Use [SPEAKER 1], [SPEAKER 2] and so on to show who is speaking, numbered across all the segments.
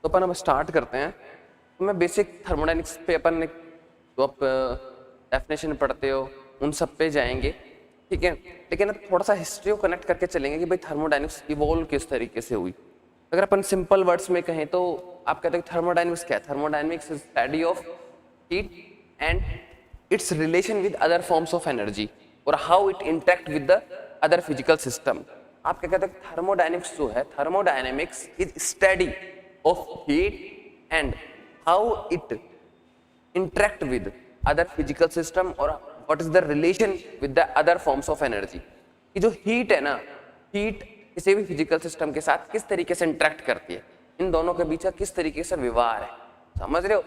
[SPEAKER 1] तो अपन अब स्टार्ट करते हैं। तो मैं बेसिक थर्मोडाइनमिक्स पे अपन ने जो आप डेफिनेशन पढ़ते हो उन सब पे जाएंगे, ठीक है। लेकिन अब थोड़ा सा हिस्ट्री को कनेक्ट करके चलेंगे कि भाई थर्मोडाइनमिक्स इवॉल्व किस तरीके से हुई। अगर अपन सिंपल वर्ड्स में कहें तो आप कहते हो थर्मोडाइनमिक्स क्या है? Thermodynamics is study of heat and its relation with other forms of energy और how it interact with the other physical system. आप क्या कहते हैं? थर्मोडाइनमिक्स जो है, thermodynamics is study of heat and how it interact with other physical system और what is the relation with the other forms of energy। कि जो heat है ना, हीट किसी भी फिजिकल सिस्टम के साथ किस तरीके से इंटरेक्ट करती है, इन दोनों के बीच का किस तरीके से व्यवहार है, समझ रहे हो?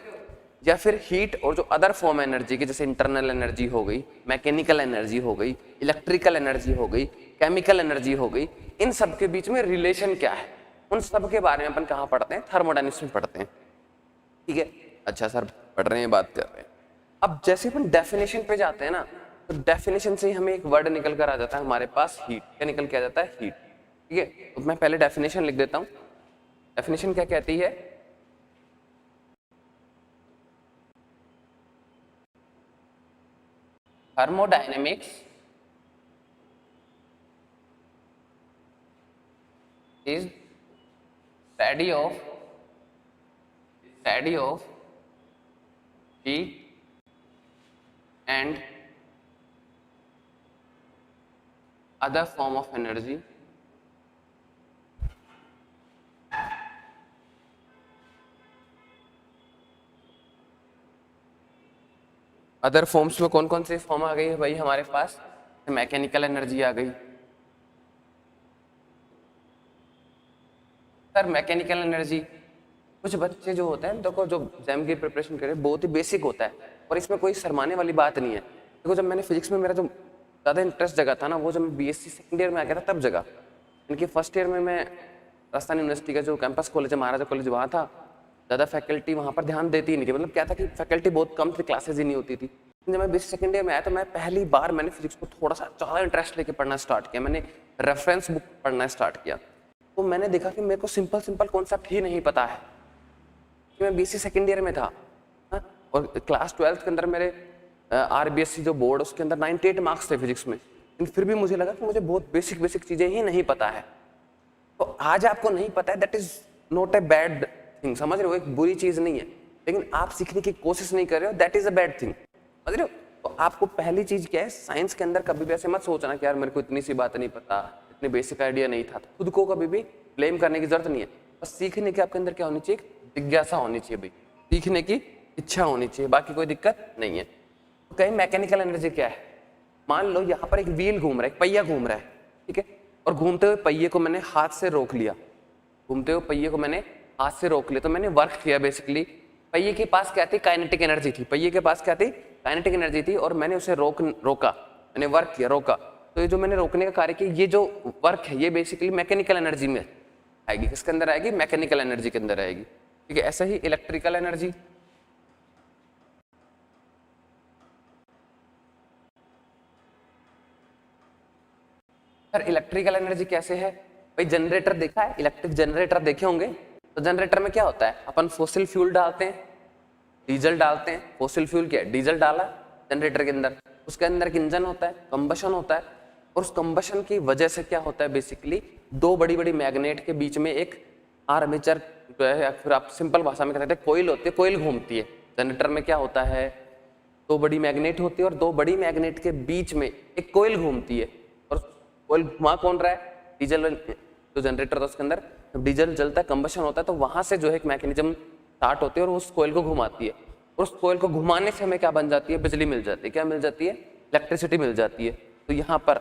[SPEAKER 1] या फिर हीट और जो अदर फॉर्म एनर्जी की, जैसे इंटरनल एनर्जी हो गई, मैकेनिकल एनर्जी हो गई, इलेक्ट्रिकल एनर्जी हो गई, केमिकल एनर्जी हो गई, इन सब के बीच में रिलेशन क्या है, उन सब के बारे में अपन कहाँ पढ़ते हैं? थर्मोडायनेमिक्स में पढ़ते हैं, ठीक है। अच्छा सर पढ़ रहे हैं, बात कर रहे हैं। अब जैसे अपन डेफिनेशन पे जाते हैं ना, तो डेफिनेशन से हमें एक वर्ड निकल कर आ जाता है हमारे पास, हीट। क्या निकल के आ जाता है? हीट, ठीक है। तो मैं पहले डेफिनेशन लिख देता हूं। डेफिनेशन क्या कहती है? Thermodynamics is study of heat and other form of energy other forms में कौन कौन से फॉर्म आ गई है भाई हमारे पास? मैकेनिकल एनर्जी आ गई सर। मैकेनिकल एनर्जी कुछ बच्चे जो होते हैं, देखो जो एग्जाम की प्रिपरेशन कर रहे हैं बहुत ही बेसिक होता है और इसमें कोई शर्माने वाली बात नहीं है। देखो जब मैंने फिजिक्स में मेरा जो ज़्यादा इंटरेस्ट जगा था ना, वो जब मैं बीएससी सेकंड ईयर में आ गया था तब जगा। इनकी फर्स्ट ईयर में मैं राजस्थान यूनिवर्सिटी का जो कैंपस कॉलेज है, महाराजा कॉलेज, वहाँ था। ज़्यादा फैकल्टी वहाँ पर ध्यान देती ही नहीं थी, मतलब क्या था कि फैकल्टी बहुत कम थी, क्लासेज ही नहीं होती थी। जब मैं बीएससी सेकंड ईयर में आया तो मैं पहली बार मैंने फिजिक्स को थोड़ा सा ज़्यादा इंटरेस्ट लेके पढ़ना स्टार्ट किया। मैंने रेफरेंस बुक पढ़ना स्टार्ट किया तो मैंने देखा कि मेरे को सिंपल कॉन्सेप्ट ही नहीं पता है कि मैं बीएससी सेकंड ईयर में था, हा? और क्लास 12th के अंदर मेरे आरबीएससी जो बोर्ड उसके अंदर 98 मार्क्स थे फिजिक्स में, लेकिन फिर भी मुझे लगा कि मुझे बहुत बेसिक चीजें ही नहीं पता है। तो आज आपको नहीं पता है, that is not a bad thing, समझ रहे हो? एक बुरी चीज नहीं है, लेकिन आप सीखने की कोशिश नहीं कर रहे हो, that is a bad thing, समझ रहे हो? तो आपको पहली चीज क्या है, साइंस के अंदर कभी भी ऐसे मत सोचना कि यार मेरे को इतनी सी बात नहीं पता, इतनी बेसिक आइडिया नहीं था। खुद को कभी भी ब्लेम करने की जरूरत नहीं है, बस सीखने के आपके अंदर क्या होनी चाहिए? जिज्ञासा होनी चाहिए भाई, सीखने की इच्छा होनी चाहिए, बाकी कोई दिक्कत नहीं है। तो कहीं मैकेनिकल एनर्जी क्या है? मान लो यहाँ पर एक व्हील घूम रहा है, एक पहिया घूम रहा है, ठीक है, और घूमते हुए पहिए को मैंने हाथ से रोक लिया, घूमते हुए पहिए को मैंने हाथ से रोक लिया, तो मैंने वर्क किया बेसिकली। पहिए के पास क्या थी? काइनेटिक एनर्जी थी। पहिए के पास क्या थी? काइनेटिक एनर्जी थी, और मैंने उसे रोका, मैंने वर्क किया, रोका। तो ये जो मैंने रोकने का कार्य किया, ये जो वर्क है ये बेसिकली मैकेनिकल एनर्जी में आएगी। किसके अंदर आएगी? मैकेनिकल एनर्जी के अंदर आएगी, ठीक है। ऐसा ही electrical energy, sir electrical energy कैसे है भाई? जनरेटर देखा है? इलेक्ट्रिक जनरेटर देखे होंगे। तो जनरेटर में क्या होता है? अपन फोसिल फ्यूल डालते हैं, डीजल डालते हैं। फोसिल फ्यूल क्या है? डीजल डाला जनरेटर के अंदर, उसके अंदर एक इंजन होता है, कंबशन होता है, और उस कंबशन की वजह से क्या होता है? बेसिकली दो बड़ी बड़ी मैग्नेट के बीच में एक आर्मेचर, या फिर आप सिंपल भाषा में कहते हैं कोइल होती है, कोइल घूमती है। जनरेटर में क्या होता है? दो बड़ी मैग्नेट होती है और दो बड़ी मैग्नेट के बीच में एक कोइल घूमती है, और कोइल घुमा कौन रहा है? डीजल। जो जनरेटर था उसके अंदर जब डीजल जलता है, कंबशन होता है, तो वहां से जो है एक मैकेनिज्म स्टार्ट होती है और उस कोइल को घुमाती है, और उस कोइल को घुमाने से हमें क्या बन जाती है? बिजली मिल जाती है। क्या मिल जाती है? इलेक्ट्रिसिटी मिल जाती है। तो यहाँ पर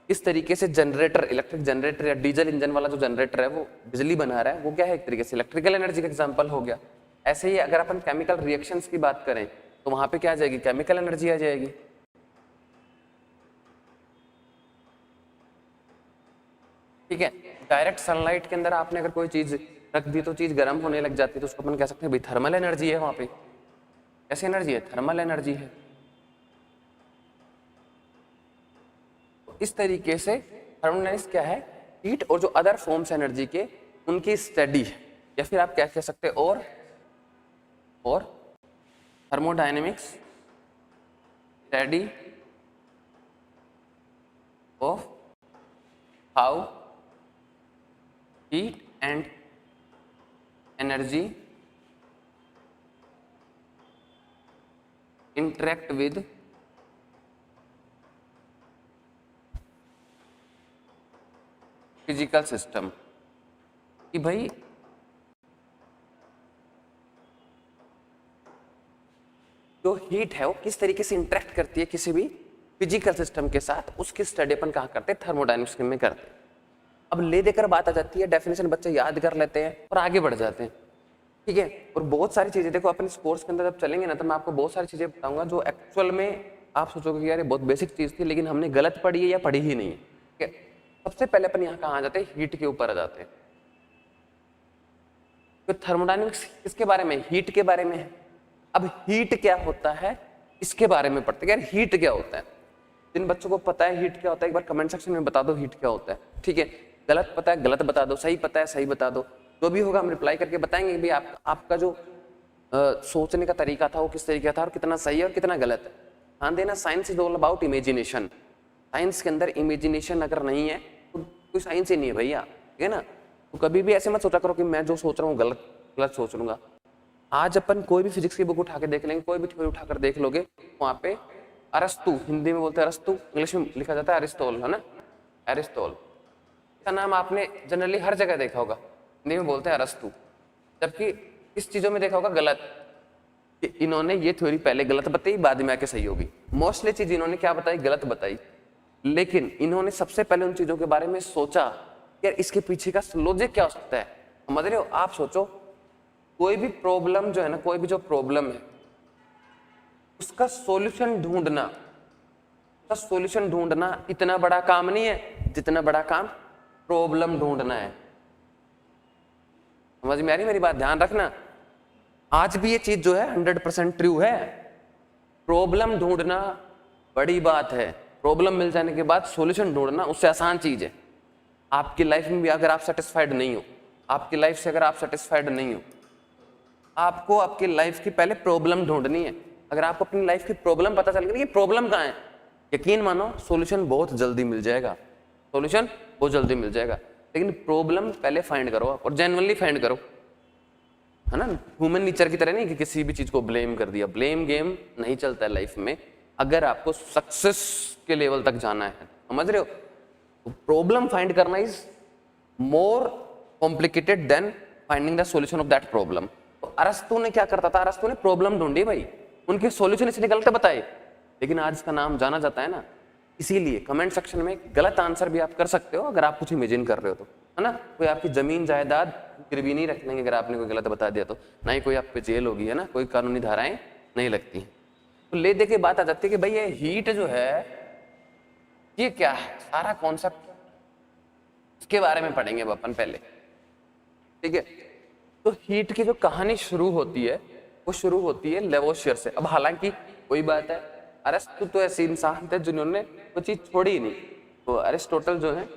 [SPEAKER 1] इस तरीके से जनरेटर, इलेक्ट्रिक जनरेटर या डीजल इंजन वाला जो जनरेटर है वो बिजली बना रहा है, वो क्या है? एक तरीके से इलेक्ट्रिकल एनर्जी का एग्जांपल हो गया। ऐसे ही अगर अपन केमिकल रिएक्शंस की बात करें तो वहां पे क्या आ जाएगी? केमिकल एनर्जी आ जाएगी, ठीक है। डायरेक्ट सनलाइट के अंदर आपने अगर कोई चीज रख दी तो चीज गर्म होने लग जाती है, तो उसको अपन कह सकते हैं भाई थर्मल एनर्जी है। वहां पे कैसी एनर्जी है? थर्मल एनर्जी है। इस तरीके से थर्मोडायनेमिक्स क्या है? हीट और जो अदर फॉर्म्स एनर्जी के, उनकी स्टडी है, या फिर आप क्या कह सकते हैं और thermodynamics study of how heat and energy interact with physical system, कि भाई जो हीट है वो किस तरीके से इंटरेक्ट करती है किसी भी फिजिकल सिस्टम के साथ, उसकी स्टडी अपन कहाँ करते हैं, थर्मोडायनेमिक्स में करते हैं। अब ले देकर बात आ जाती है, डेफिनेशन बच्चे याद कर लेते हैं और आगे बढ़ जाते हैं, ठीक है। और बहुत सारी चीजें देखो अपन स्पोर्ट्स के अंदर जब चलेंगे ना, तो मैं आपको बहुत सारी चीजें बताऊंगा जो एक्चुअल में आप सोचोगे कि यार ये बहुत बेसिक चीज थी, लेकिन हमने गलत पढ़ी है या पढ़ी ही नहीं है, ठीक है। सबसे पहले अपन यहाँ कहाँ आ जाते हैं, हीट के ऊपर आ जाते हैं। तो थर्मोडायनेमिक्स किसके बारे में, हीट के बारे में है। अब हीट क्या होता है इसके बारे में पढ़ते हैं, यार हीट क्या होता है। जिन बच्चों को पता है हीट क्या होता है, एक बार कमेंट सेक्शन में बता दो हीट क्या होता है, ठीक है। गलत पता है गलत बता दो, सही पता है सही बता दो, जो भी होगा हम रिप्लाई करके बताएंगे कि भाई आपका जो सोचने का तरीका था वो किस तरीके का था और कितना सही है और कितना गलत है। ध्यान देना, science is all about imagination. Science के अंदर इमेजिनेशन अगर नहीं है तो कोई साइंस ही नहीं है भैया, ठीक है ना। तो कभी भी ऐसे मत सोचा करो कि मैं जो सोच रहा हूँ गलत सोच लूंगा। आज अपन कोई भी फिजिक्स की बुक उठा के देख लेंगे, कोई भी थ्योरी उठाकर देख लोगे, वहाँ पे अरस्तु, हिंदी में बोलते हैं अरस्तु, इंग्लिश में लिखा जाता है अरिस्टोल, है ना, एरिस्टोल। इसका नाम आपने जनरली हर जगह देखा होगा, हिंदी में बोलते हैं अरस्तु। जबकि इस चीजों में देखा होगा गलत, कि इन्होंने ये थ्योरी पहले गलत बताई, बाद में आके सही होगी। मोस्टली चीज इन्होंने क्या बताई, गलत बताई, लेकिन इन्होंने सबसे पहले उन चीजों के बारे में सोचा यार इसके पीछे का लॉजिक क्या हो सकता है। समझ रहे हो, आप सोचो कोई भी प्रॉब्लम जो है ना, कोई भी जो प्रॉब्लम है उसका सॉल्यूशन ढूंढना इतना बड़ा काम नहीं है जितना बड़ा काम प्रॉब्लम ढूंढना है। समझ में आ रही मेरी बात, ध्यान रखना। आज भी ये चीज जो है 100% ट्रू है। प्रॉब्लम ढूंढना बड़ी बात है, प्रॉब्लम मिल जाने के बाद सॉल्यूशन ढूंढना उससे आसान चीज है। आपकी लाइफ में भी अगर आप सेटिस्फाइड नहीं हो, आपकी लाइफ से अगर आप सेटिस्फाइड नहीं हो, आपको आपकी लाइफ की पहले प्रॉब्लम ढूंढनी है। अगर आपको अपनी लाइफ की प्रॉब्लम पता चल गई कि प्रॉब्लम कहाँ है, यकीन मानो सॉल्यूशन बहुत जल्दी मिल जाएगा, सॉल्यूशन बहुत जल्दी मिल जाएगा। लेकिन प्रॉब्लम पहले फाइंड करो और जेन्युइनली फाइंड करो, है ना। ह्यूमन नेचर की तरह नहीं कि किसी भी चीज को ब्लेम कर दिया, ब्लेम गेम नहीं चलता है लाइफ में। अगर आपको सक्सेस के लेवल तक जाना है, समझ रहे हो, तो प्रॉब्लम फाइंड करना is more complicated then finding the solution of that problem. तो अरस्तु ने क्या करता था, अरस्तु ने प्रॉब्लम ढूंढी भाई, उनके सॉल्यूशन इसने गलत बताए, लेकिन आज इसका नाम जाना जाता है ना। इसीलिए कमेंट सेक्शन में गलत आंसर भी आप कर सकते हो अगर आप कुछ इमेजिन कर रहे हो तो, है ना। कोई आपकी जमीन जायदाद गिरवी नहीं रख लेंगे अगर आपने कोई गलत बता दिया तो, ना ही कोई आप पे जेल होगी, है ना, कोई कानूनी धाराएं नहीं लगती हैं। तो ले दे के बात आ जाती है कि भाई ये हीट जो है ये क्या है, सारा कॉन्सेप्ट इसके बारे में पढ़ेंगे अब अपन पहले, ठीक है। तो हीट की जो कहानी शुरू होती है वो शुरू होती है लेवोशियर से। अब हालांकि कोई बात है, अरिस्टो तो ऐसे इंसान थे जिन्होंने वो चीज छोड़ी ही नहीं। तो अरिस्टोटल जो है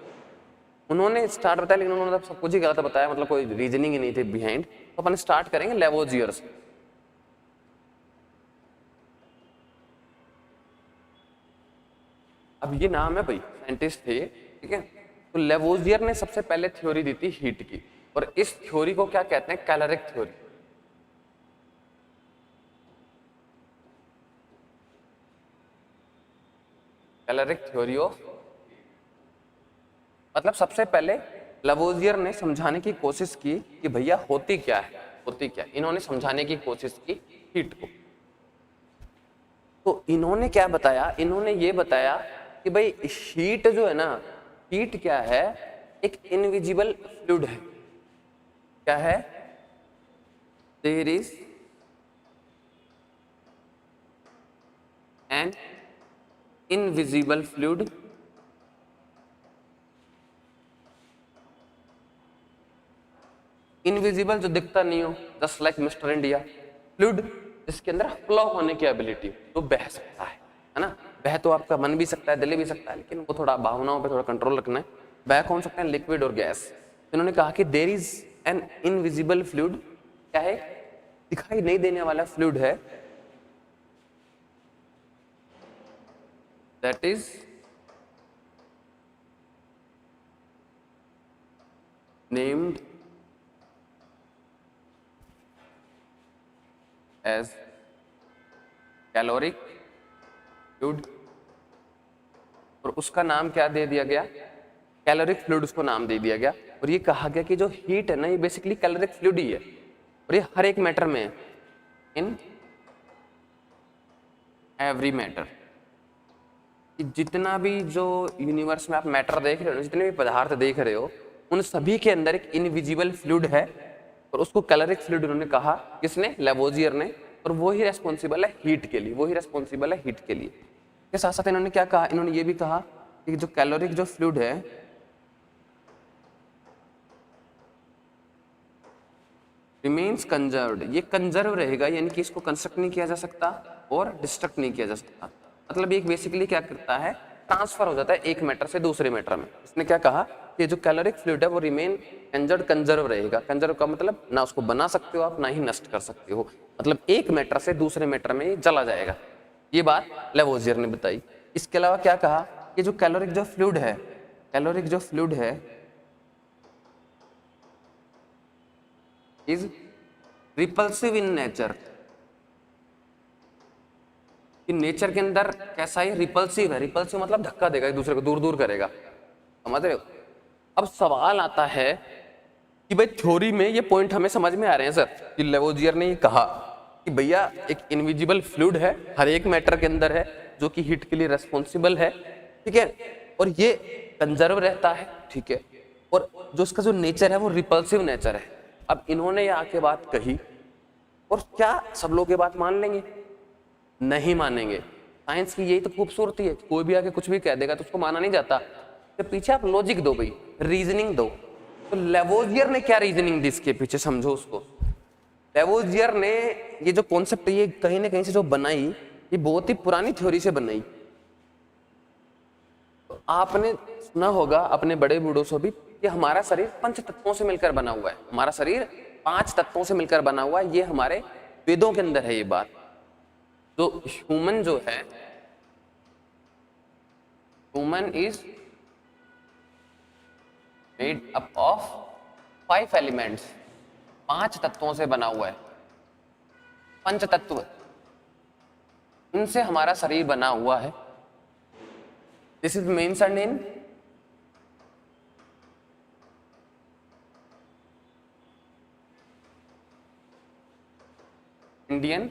[SPEAKER 1] उन्होंने स्टार्ट बताया, लेकिन उन्होंने सब कुछ ही गलत बताया, मतलब कोई रीजनिंग ही नहीं थी बिहाइंड। तो अपन स्टार्ट करेंगे लेवोजियर से। अब ये नाम है भाई, साइंटिस्ट थे, ठीक है। तो लेवोजियर ने सबसे पहले थ्योरी दी थी हीट की, और इस थ्योरी को क्या कहते हैं, caloric theory. Caloric theory of, मतलब सबसे पहले लेवोजियर ने समझाने की कोशिश की कि भैया होती क्या है, होती क्या है। इन्होंने समझाने की कोशिश की हीट को। तो इन्होंने क्या बताया, इन्होंने ये बताया कि भाई हीट जो है ना, हीट क्या है, एक इनविजिबल फ्लूइड है। क्या है, there is an invisible fluid invisible जो दिखता नहीं हो, just like Mister India. Fluid इसके अंदर फ्लो होने की एबिलिटी, तो बह सकता है ना। बह तो आपका मन भी सकता है, दिल भी सकता है, लेकिन वो थोड़ा भावनाओं पे थोड़ा कंट्रोल रखना है। बह कौन सकते हैं, लिक्विड और गैस। इन्होंने कहा कि there is an invisible fluid, क्या है, दिखाई नहीं देने वाला फ्लूइड है, that is named as caloric fluid, और उसका नाम क्या दे दिया गया, कैलोरिक फ्लूइड उसको नाम दे दिया गया। और ये कहा गया कि जो हीट है ना, ये बेसिकली कैलोरिक फ्लूइड ही है, और ये हर एक मैटर में है, इन एवरी मैटर। जितना भी जो यूनिवर्स में आप मैटर देख रहे हो, जितने भी पदार्थ देख रहे हो, उन सभी के अंदर एक इनविजिबल फ्लूइड है, और उसको कैलोरिक फ्लूइड उन्होंने कहा, किसने, लेवोजियर ने, और वो ही रेस्पॉन्सिबल है हीट के लिए, वो ही रेस्पॉन्सिबल है हीट के लिए। के साथ साथ इन्होंने क्या कहा, इन्होंने ये भी कहा कि जो कैलोरिक जो फ्लूइड है रिमेन्स कंजर्व्ड, ये कंजर्व रहेगा, यानी कि इसको कंस्ट्रक्ट नहीं किया जा सकता और डिस्ट्रक्ट नहीं किया जा सकता। मतलब ये बेसिकली क्या करता है, ट्रांसफर हो जाता है एक मैटर से दूसरे मैटर में। इसने क्या कहा कि जो कैलोरिक फ्लूइड है वो रिमेन कंजर्व्ड, कंजर्व रहेगा। कंजर्व का मतलब ना उसको बना सकते हो आप, ना ही नष्ट कर सकते हो, मतलब एक मैटर से दूसरे मैटर में ये चला जाएगा। ये बात लेवोजियर ने बताई। इसके अलावा क्या कहा कि जो कैलोरिक जो फ्लूइड है, कैलोरिक जो फ्लूइड है इज रिपल्सिव इन नेचर, कि नेचर के अंदर कैसा है, रिपल्सिव है। रिपल्सिव मतलब धक्का देगा, एक दूसरे को दूर दूर करेगा, समझ रहे हो। अब सवाल आता है कि भाई थ्योरी में ये पॉइंट हमें समझ में आ रहे हैं सर, कि लेवोजियर ने ये कहा कि भैया एक इनविजिबल फ्लूइड है, हर एक मैटर के अंदर है, जो कि हीट के लिए रेस्पॉन्सिबल है, ठीक है, और ये कंजर्व रहता है, ठीक है, और जो उसका जो नेचर है वो रिपल्सिव नेचर है। अब इन्होंने ये आके बात कही, और क्या सब लोग ये बात मान लेंगे, नहीं मानेंगे। साइंस की यही तो खूबसूरती है, कोई भी आके कुछ भी कह देगा तो उसको माना नहीं जाता। तो पीछे आप लॉजिक दो भाई, रीजनिंग दो। तो लेवोजियर ने क्या रीजनिंग दी इसके पीछे, समझो उसको। लेवोजियर ने ये जो कॉन्सेप्ट ये कहीं ना कहीं से जो बनाई, ये बहुत ही पुरानी थ्योरी से बनाई। तो आपने सुना होगा अपने बड़े बूढ़ों से भी कि हमारा शरीर 5 तत्वों से मिलकर बना हुआ है, हमारा शरीर 5 तत्वों से मिलकर बना हुआ है। ये हमारे वेदों के अंदर है ये बात। तो ह्यूमन जो है, human is made up of 5 elements, 5 तत्वों से बना हुआ है, 5 तत्व, इनसे हमारा शरीर बना हुआ है। This is mentioned in Indian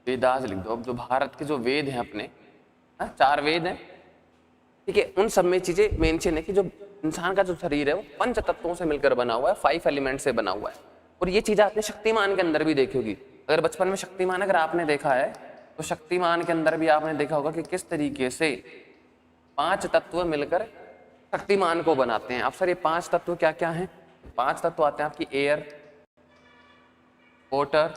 [SPEAKER 1] Vedas, लिख दो। अब जो भारत के जो वेद हैं अपने, 4 वेद हैं, ठीक है, उन सब में चीजें मेंशन है कि जो इंसान का जो शरीर है वो 5 तत्वों से मिलकर बना हुआ है, 5 एलिमेंट से बना हुआ है। और ये चीज आपने शक्तिमान के अंदर भी देखी होगी। अगर बचपन में शक्तिमान अगर आपने देखा है तो शक्तिमान के अंदर भी आपने देखा होगा कि किस तरीके से 5 तत्व मिलकर शक्तिमान को बनाते हैं। अब सर ये 5 तत्व क्या क्या हैं? 5 तत्व आते हैं आपकी air, water,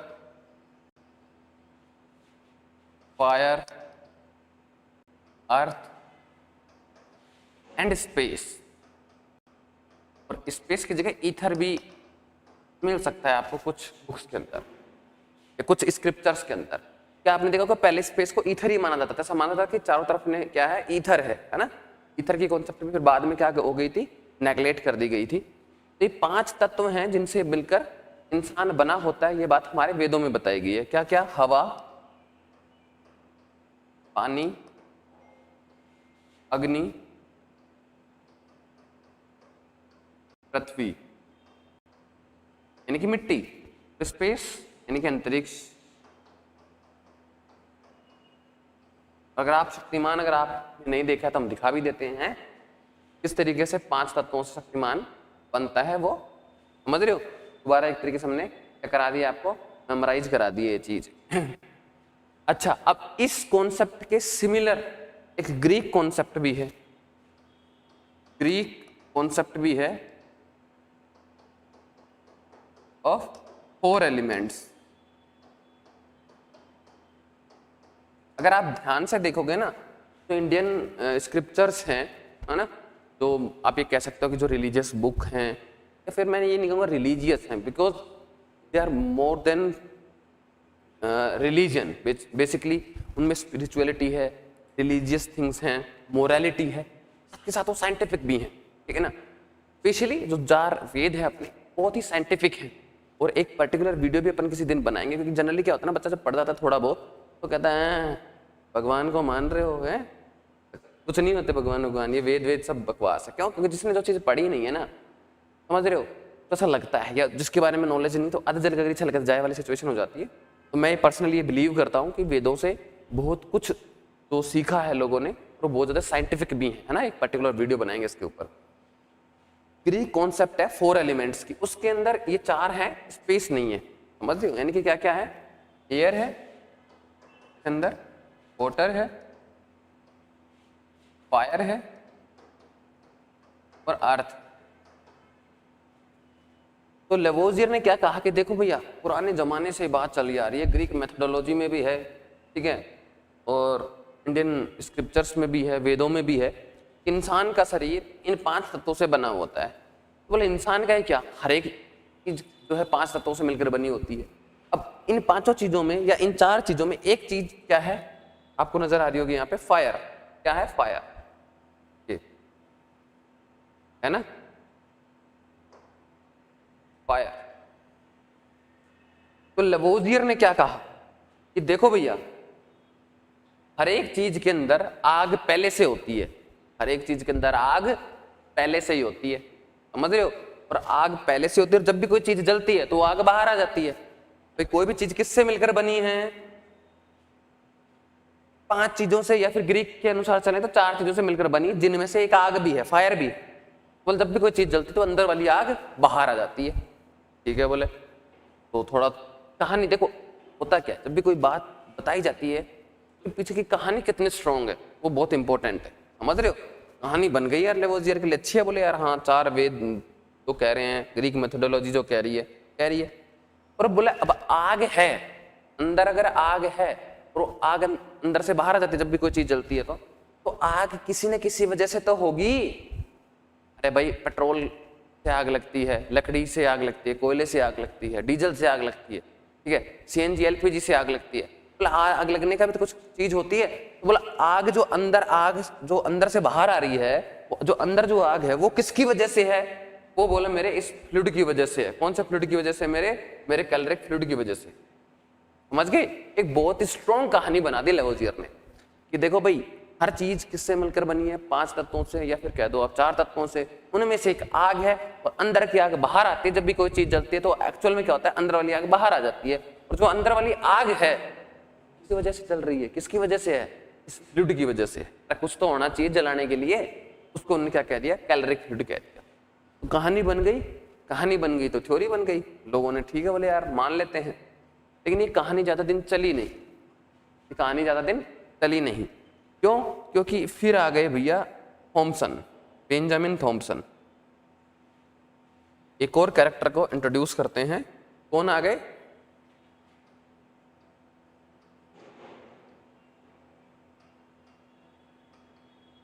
[SPEAKER 1] fire, earth and space. और स्पेस की जगह ईथर भी मिल सकता है आपको कुछ बुक्स के अंदर या कुछ स्क्रिप्चर्स के अंदर। क्या आपने देखा होगा पहले स्पेस को ईथर ही माना जाता था, ऐसा माना जाता था कि चारों तरफ में क्या है, ईथर है ना। ईथर की कॉन्सेप्ट भी फिर बाद में क्या हो गई थी, नेगलेक्ट कर दी गई थी। तो ये 5 तत्व हैं जिनसे मिलकर इंसान बना होता है। ये बात हमारे वेदों में बताई गई है। क्या क्या? हवा, पानी, अग्नि, पृथ्वी यानी कि मिट्टी, स्पेस यानी कि अंतरिक्ष। अगर आप शक्तिमान अगर आप नहीं देखा तो हम दिखा भी देते हैं किस तरीके से 5 तत्वों से शक्तिमान बनता है, वो समझ रहे हो। दोबारा एक तरीके से हमने क्या करा दिया, आपको मेमोराइज करा दी ये चीज। अच्छा, अब इस कॉन्सेप्ट के सिमिलर एक ग्रीक कॉन्सेप्ट भी है, ग्रीक कॉन्सेप्ट भी है ऑफ 4 एलिमेंट्स। अगर आप ध्यान से देखोगे ना तो इंडियन स्क्रिप्चर्स हैं, है ना, जो आप ये कह सकते हो कि जो रिलीजियस बुक हैं, या फिर मैं ये नहीं कहूँगा रिलीजियस हैं, because they are more than religion. Basically उनमें स्पिरिचुअलिटी है, रिलीजियस थिंग्स हैं, मोरालिटी है, साथ के साथ वो साइंटिफिक भी हैं, ठीक है ना। स्पेशली जो 4 वेद है अपने बहुत ही साइंटिफिक हैं, और एक पर्टिकुलर वीडियो भी अपन किसी दिन बनाएंगे, क्योंकि जनरली क्या होता है ना, बच्चा जब पढ़ जाता है थोड़ा बहुत तो कहता है भगवान को मान रहे हो, है कुछ नहीं होते भगवान, ये वेद सब बकवास है। क्यों? क्योंकि जिसने जो चीज़ पढ़ी नहीं है ना, समझ रहे हो, तो ऐसा लगता है, या जिसके बारे में नॉलेज नहीं, तो आधे जल गगरी छलक जाए वाली सिचुएशन हो जाती है। तो मैं पर्सनली ये बिलीव करता हूँ कि वेदों से बहुत कुछ जो सीखा है लोगों ने, और बहुत ज़्यादा साइंटिफिक भी है ना। एक पर्टिकुलर वीडियो बनाएंगे इसके ऊपर। ग्रीक कॉन्सेप्ट है 4 एलिमेंट्स की, उसके अंदर ये 4 हैं, स्पेस नहीं है, समझ रहे हो। यानी कि क्या क्या है, एयर है, अंदर वाटर है, फायर है और अर्थ। तो लेवोजियर ने क्या कहा कि देखो भैया, पुराने जमाने से बात चली आ रही है, ग्रीक मेथोडोलॉजी में भी है, ठीक है, और इंडियन स्क्रिप्चर्स में भी है, वेदों में भी है, इंसान का शरीर इन 5 तत्वों से बना होता है। तो बोले इंसान का है क्या, हर एक चीज जो है 5 तत्वों से मिलकर बनी होती है। अब इन 5 चीजों में या इन 4 चीजों में एक चीज क्या है, आपको नजर आ रही होगी यहाँ पे, फायर। क्या है? फायर, ये है ना, फायर। तो लेवोजियर ने क्या कहा कि देखो भैया, हर एक चीज के अंदर आग पहले से होती है, हर एक चीज के अंदर आग पहले से ही होती है, समझ रहे हो। और आग पहले से होती है, और जब भी कोई चीज जलती है तो आग बाहर आ जाती है। भाई कोई भी चीज किससे मिलकर बनी है? 5 चीजों से, या फिर ग्रीक के अनुसार चले तो 4 चीजों से मिलकर बनी, जिनमें से एक आग भी है, फायर भी। बोले जब भी कोई चीज जलती है तो अंदर वाली आग बाहर आ जाती है, ठीक है। बोले तो थोड़ा कहानी देखो, होता क्या है, जब भी कोई बात बताई जाती है तो पीछे की कहानी कितनी स्ट्रांग है वो बहुत इंपॉर्टेंट है, समझ रहे हो। कहानी बन गई यार लेवोजियर के लिए, अच्छी है। बोले यार हाँ, 4 वेद तो कह रहे हैं, ग्रीक मेथोडोलॉजी जो कह रही है। और बोले अब आग है अंदर, अगर आग है और आग अंदर से बाहर आ जाती है जब भी कोई चीज जलती है तो आग किसी न किसी वजह से तो होगी। अरे भाई पेट्रोल से आग लगती है, लकड़ी से आग लगती है, कोयले से आग लगती है, डीजल से आग लगती है, ठीक है, सीएनजी एलपीजी से आग लगती है। बोला आग लगने का भी तो कुछ चीज होती है। तो बोला आग जो अंदर से बाहर आ रही है, जो अंदर जो आग है वो किसकी वजह से है? वो बोला मेरे इस फ्लूइड की वजह से है। कौन सा फ्लूइड की वजह से? मेरे कैलोरिक फ्लूइड की वजह से। समझ गए? एक बहुत ही स्ट्रॉन्ग कहानी बना दी लेवोजियर ने कि देखो भाई, हर चीज किससे मिलकर बनी है? 5 तत्वों से, या फिर कह दो आप 4 तत्वों से। उनमें से एक आग है, और अंदर की आग बाहर आती है। जब भी कोई चीज जलती है तो एक्चुअल में क्या होता है, अंदर वाली आग बाहर आ जाती है, और जो अंदर वाली आग है किसकी वजह से चल रही है? किसकी वजह से है? इस फ्लूइड की वजह से। कुछ तो होना चाहिए जलाने के लिए, उसको उन्होंने क्या कह दिया? कैलोरिक फ्लूइड कह दिया। तो कहानी बन गई तो थ्योरी बन गई। लोगों ने ठीक है बोले यार मान लेते हैं, लेकिन ये कहानी ज्यादा दिन चली नहीं। क्यों? क्योंकि फिर आ गए भैया थॉमसन, बेंजामिन थॉमसन। एक और कैरेक्टर को इंट्रोड्यूस करते हैं। कौन आ गए?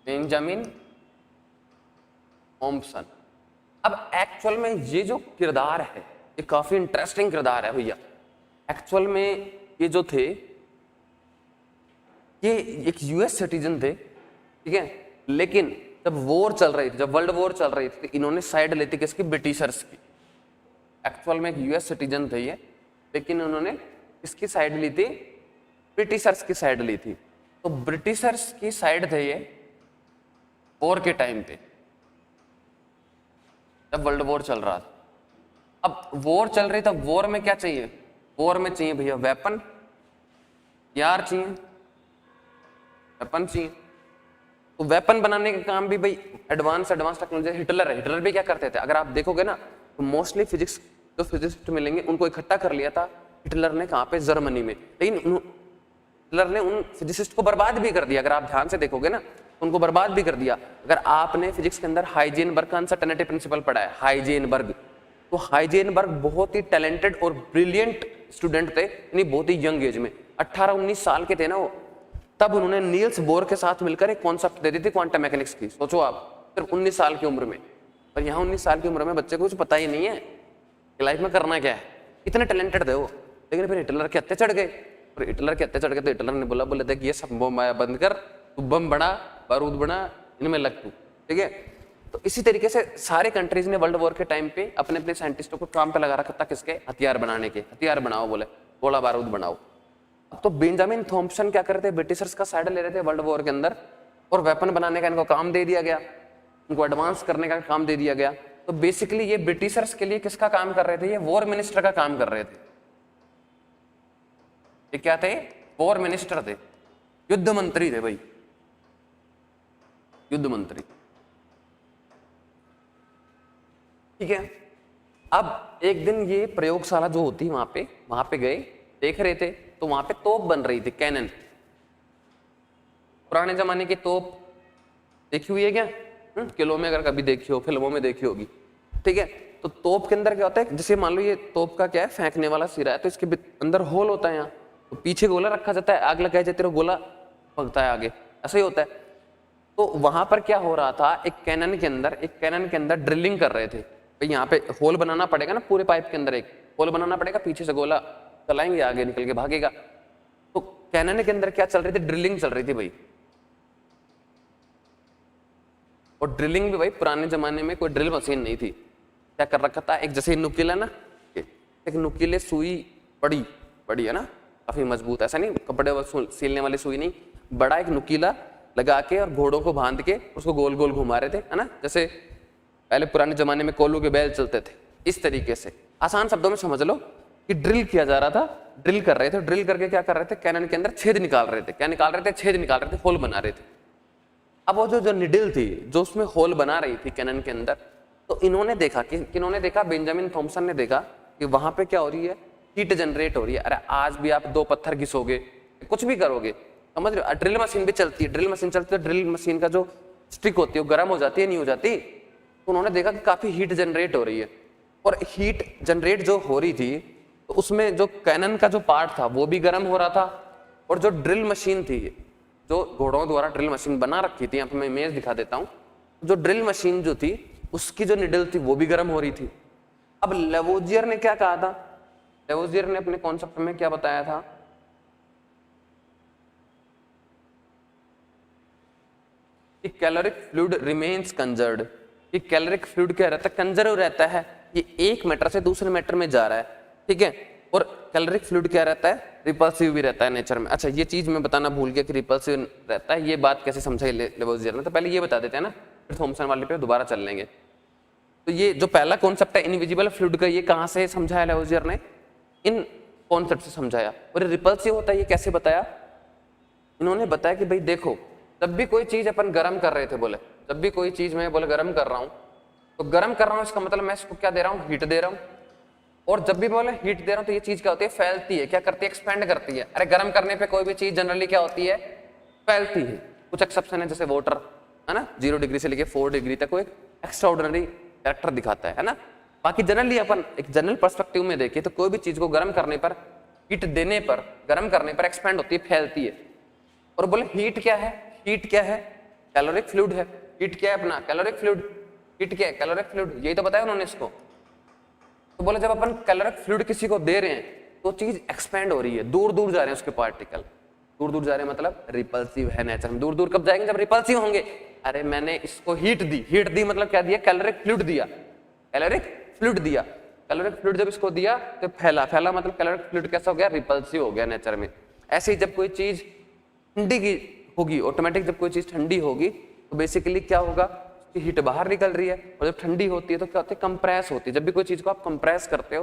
[SPEAKER 1] Benjamin Thompson. अब एक्चुअल में ये जो किरदार है ये काफी इंटरेस्टिंग किरदार है भैया। एक्चुअल में ये जो थे, ये एक यूएस सिटीजन थे, ठीक है, लेकिन जब वॉर चल रही थी, जब वर्ल्ड वॉर चल रही थी, इन्होंने साइड ली थी किसकी? ब्रिटिशर्स की। एक्चुअल में एक यूएस सिटीजन थे ये, लेकिन उन्होंने किसकी साइड ली थी? ब्रिटिशर्स की साइड ली थी। तो ब्रिटिशर्स की साइड थे ये वॉर के टाइम पे, जब वर्ल्ड वॉर चल रहा था। अब वॉर चल रही, तब वॉर में क्या चाहिए? वॉर में चाहिए भैया वेपन, यार चाहिए, वेपन चाहिए। तो वेपन बनाने का काम भी भाई एडवांस टेक्नोलॉजी। हिटलर भी क्या करते थे? अगर आप देखोगे ना तो मोस्टली फिजिक्स जो फिजिसिस्ट मिलेंगे उनको इकट्ठा कर लिया था हिटलर ने, कहाँ पे? जर्मनी में। लेकिन हिटलर ने उन फिजिसिस्ट को बर्बाद भी कर दिया। अगर आप ध्यान से देखोगे ना, उनको बर्बाद भी कर दिया। अगर आपने फिजिक्स के अंदर हाइजेनबर्ग का अनसर्टेनिटी प्रिंसिपल पढ़ा है, हाइजेनबर्ग, तो हाइजेनबर्ग बहुत ही टैलेंटेड और ब्रिलियंट स्टूडेंट थे, यानी बहुत ही यंग एज में, 18-19 साल के थे ना वो, तब उन्होंने नील्स बोर के साथ मिलकर एक कॉन्सेप्ट दे दी थी क्वांटम मैकेनिक्स की। सोचो आप, सिर्फ 19 साल की उम्र में। पर यहाँ 19 साल की उम्र में बच्चे को कुछ पता ही नहीं है कि लाइफ में करना क्या है। इतने टैलेंटेड थे वो, लेकिन फिर हिटलर के हत्थे चढ़ गए। और हिटलर के हत्थे चढ़ गए तो हिटलर ने बोला देख ये सब बम बंद कर, तू बम बना, बारूद बना, इनमें लग तू, ठीक है। तो इसी तरीके से सारे कंट्रीज ने वर्ल्ड वॉर के टाइम पे अपने अपने साइंटिस्टों को काम पे लगा रखा था, किसके? हथियार बनाने के। हथियार बनाओ, बोले गोला बारूद बनाओ। अब तो बेंजामिन थॉम्पसन क्या कर रहे थे? ब्रिटिशर्स का साइड ले रहे थे वर्ल्ड वॉर के अंदर, और वेपन बनाने का इनको काम दे दिया गया, इनको एडवांस करने का काम दे दिया गया। तो बेसिकली ये ब्रिटिशर्स के लिए किसका काम कर रहे थे? ये वॉर मिनिस्टर का काम कर रहे थे। ये क्या थे? वॉर मिनिस्टर थे, युद्ध मंत्री थे भाई, युद्ध मंत्री, ठीक है। अब एक दिन ये प्रयोगशाला जो होती है वहां पे गए, देख रहे थे, तो वहां पे तोप बन रही थी, कैनन। पुराने जमाने की तोप देखी हुई है क्या? किलो में अगर कभी देखी हो, फिल्मों में देखी होगी, ठीक है। तो तोप के अंदर क्या होता है? जैसे मान लो ये तोप का क्या है, फेंकने वाला सिरा है, तो इसके अंदर होल होता है, यहाँ तो पीछे गोला रखा जाता है, आग लगाई जाती है, गोला भगता है आगे, ऐसा ही होता है। तो वहां पर क्या हो रहा था, एक कैनन के अंदर ड्रिलिंग कर रहे थे। भाई यहाँ पे होल बनाना पड़ेगा ना, पूरे पाइप के अंदर एक होल बनाना पड़ेगा, पीछे से गोला चलाएंगे, आगे निकल के भागेगा। तो कैनन के अंदर क्या चल रही थी? ड्रिलिंग चल रही थी भाई। और ड्रिलिंग भी भाई पुराने जमाने में कोई ड्रिल मशीन नहीं थी। क्या कर रखा था? एक जैसे नुकीला ना, एक नुकीले सुई, बड़ी है ना, काफी मजबूत, ऐसा नहीं कपड़े सीलने वाली सुई नहीं, बड़ा एक नुकीला लगा के और घोड़ों को बांध के उसको गोल गोल घुमा रहे थे, है ना, जैसे पहले पुराने जमाने में कोल्हू के बैल चलते थे। इस तरीके से आसान शब्दों में समझ लो कि ड्रिल किया जा रहा था, ड्रिल कर रहे थे। ड्रिल करके क्या कर रहे थे? कैनन के अंदर छेद निकाल रहे थे। क्या निकाल रहे थे? छेद निकाल रहे थे, होल बना रहे थे। अब वो जो निडल थी, जो उसमें होल बना रही थी कैनन के अंदर, तो इन्होंने देखा, किन्होंने देखा? बेंजामिन थॉम्पसन ने देखा कि वहां पे क्या हो रही है? हीट जनरेट हो रही है। अरे आज भी आप 2 पत्थर घिसोगे, कुछ भी करोगे, समझ रहे हो? ड्रिल मशीन भी चलती है, ड्रिल मशीन चलती है, ड्रिल मशीन का जो स्टिक होती है वो गर्म हो जाती है, नहीं हो जाती? तो उन्होंने देखा कि काफी हीट जनरेट हो रही है, और हीट जनरेट जो हो रही थी तो उसमें जो कैनन का जो पार्ट था वो भी गर्म हो रहा था, और जो ड्रिल मशीन थी, जो घोड़ों द्वारा ड्रिल मशीन बना रखी थी, यहाँ पे मैं इमेज दिखा देता हूँ, जो ड्रिल मशीन जो थी उसकी जो निडल थी वो भी गर्म हो रही थी। अब लेवोजियर ने क्या कहा था? लेवोजियर ने अपने कॉन्सेप्ट में क्या बताया था? कि कैलोरिक फ्लूइड रिमेन्स कंजर्व्ड। कि कैलोरिक फ्लूइड क्या रहता है? कंजर्व रहता है। ये एक मैटर से दूसरे मैटर में जा रहा है, ठीक है। और कैलोरिक फ्लूइड क्या रहता है? रिपल्सिव भी रहता है नेचर में। अच्छा, ये चीज मैं बताना भूल गया कि रिपल्सिव रहता है। ये बात कैसे समझाई लेवोजियर ने? तो पहले ये बता देते हैं ना, फिर थॉम्सन वाले पे दोबारा चल लेंगे। तो ये जो पहला कॉन्सेप्ट है इनविजिबल फ्लूइड का, ये कहाँ से समझाया लेवोजियर ने? इन कॉन्सेप्ट से समझाया। और रिपल्सिव होता है, ये कैसे बताया? इन्होंने बताया कि भाई देखो, जब भी कोई चीज अपन गर्म कर रहे थे, बोले जब भी कोई चीज मैं बोले गर्म कर रहा हूं, तो गर्म कर रहा हूं इसका मतलब मैं इसको क्या दे रहा हूं? हीट दे रहा हूं। और जब भी बोले हीट दे रहा हूं तो ये चीज क्या होती है? फैलती है। क्या करती है? एक्सपेंड करती है। अरे गर्म करने पे कोई भी चीज जनरली क्या होती है? फैलती है। कुछ एक्सेप्शन है, जैसे वाटर, है ना, 0 डिग्री से लेके 4 डिग्री तक वो एक एक्स्ट्राऑर्डिनरी कैरेक्टर दिखाता है ना। बाकी जनरली अपन एक जनरल पर्सपेक्टिव में देखें तो कोई भी चीज को गर्म करने पर, हीट देने पर, गर्म करने पर एक्सपेंड होती है, फैलती है। और बोले हीट क्या है? हीट क्या है? कैलोरिक फ्लूइड है। हीट क्या है अपना? Caloric fluid. हीट क्या है? Caloric fluid. यही तो बताया उन्होंने इसको। तो बोले जब अपन कैलोरिक फ्लूइड किसी को दे रहे हैं तो चीज एक्सपेंड हो रही है, दूर दूर जा रहे हैं उसके पार्टिकल, दूर दूर जा रहे हैं, मतलब रिपल्सिव है नेचर में। दूर दूर कब जाएंगे? जब रिपल्सिव होंगे। अरे मैंने इसको हीट दी, हीट दी मतलब क्या दिया? कैलोरिक फ्लूइड दिया, कैलोरिक फ्लूइड दिया। कैलोरिक फ्लूइड जब इसको दिया तो फैला, फैला मतलब कैलोरिक फ्लूइड कैसा हो गया? रिपल्सिव हो गया नेचर में। ऐसे ही जब कोई चीज ठंडी की होगी, ऑटोमेटिक जब कोई चीज ठंडी होगी तो बेसिकली क्या होगा? उसकी हीट बाहर निकल रही है। और जब ठंडी होती है तो क्या होती है? कंप्रेस होती है। जब भी कोई चीज को आप कंप्रेस करते हो,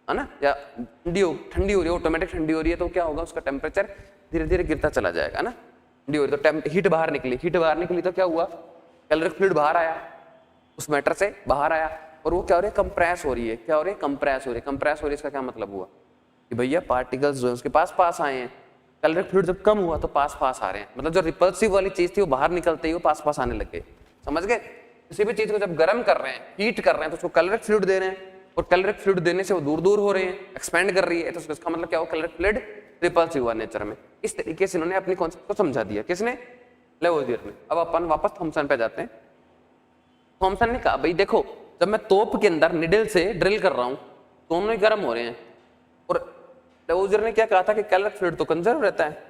[SPEAKER 1] है ना, या ठंडी हो रही है, ऑटोमेटिक ठंडी हो रही है, तो क्या होगा? उसका टेम्परेचर धीरे धीरे गिरता चला जाएगा ना। ठंडी हो रही तो हीट बाहर निकली, हीट बाहर निकली तो क्या हुआ? कैलोरिक फ्लूइड बाहर आया, उस मैटर से बाहर आया, और वो क्या हो रही है? कंप्रेस हो रही है। क्या हो रही है? कंप्रेस हो रही है। कंप्रेस हो रही है, इसका क्या मतलब हुआ? कि भैया पार्टिकल्स जो है उसके पास आए हैं। कैलोरिक फ्लूइड जब कम हुआ तो पास आ रहे हैं, मतलब जो रिपल्सिव वाली चीज थी वो बाहर निकलते ही वो पास आने लग गए। समझ गए? किसी भी चीज को जब गर्म कर रहे हैं, हीट कर रहे हैं, तो उसको कैलोरिक फ्लूइड दे रहे हैं, और कैलोरिक फ्लूइड देने से वो दूर दूर हो रहे हैं, एक्सपेंड कर रही है, तो इसका मतलब क्या हुआ? कैलोरिक फ्लूइड रिपल्सिव हुआ नेचर में। इस तरीके से इन्होंने अपनी कॉन्सेप्ट को समझा दिया। किसने? लेवोजियर ने। अब अपन वापस थॉम्सन पे जाते हैं। थॉमसन ने कहा भाई देखो, जब मैं तोप के अंदर निडल से ड्रिल कर रहा हूं दोनों ही गर्म हो रहे हैं, और लेवोजियर ने क्या कहा था कि कैलोरिक फ्लूइड तो कंजर्व रहता है।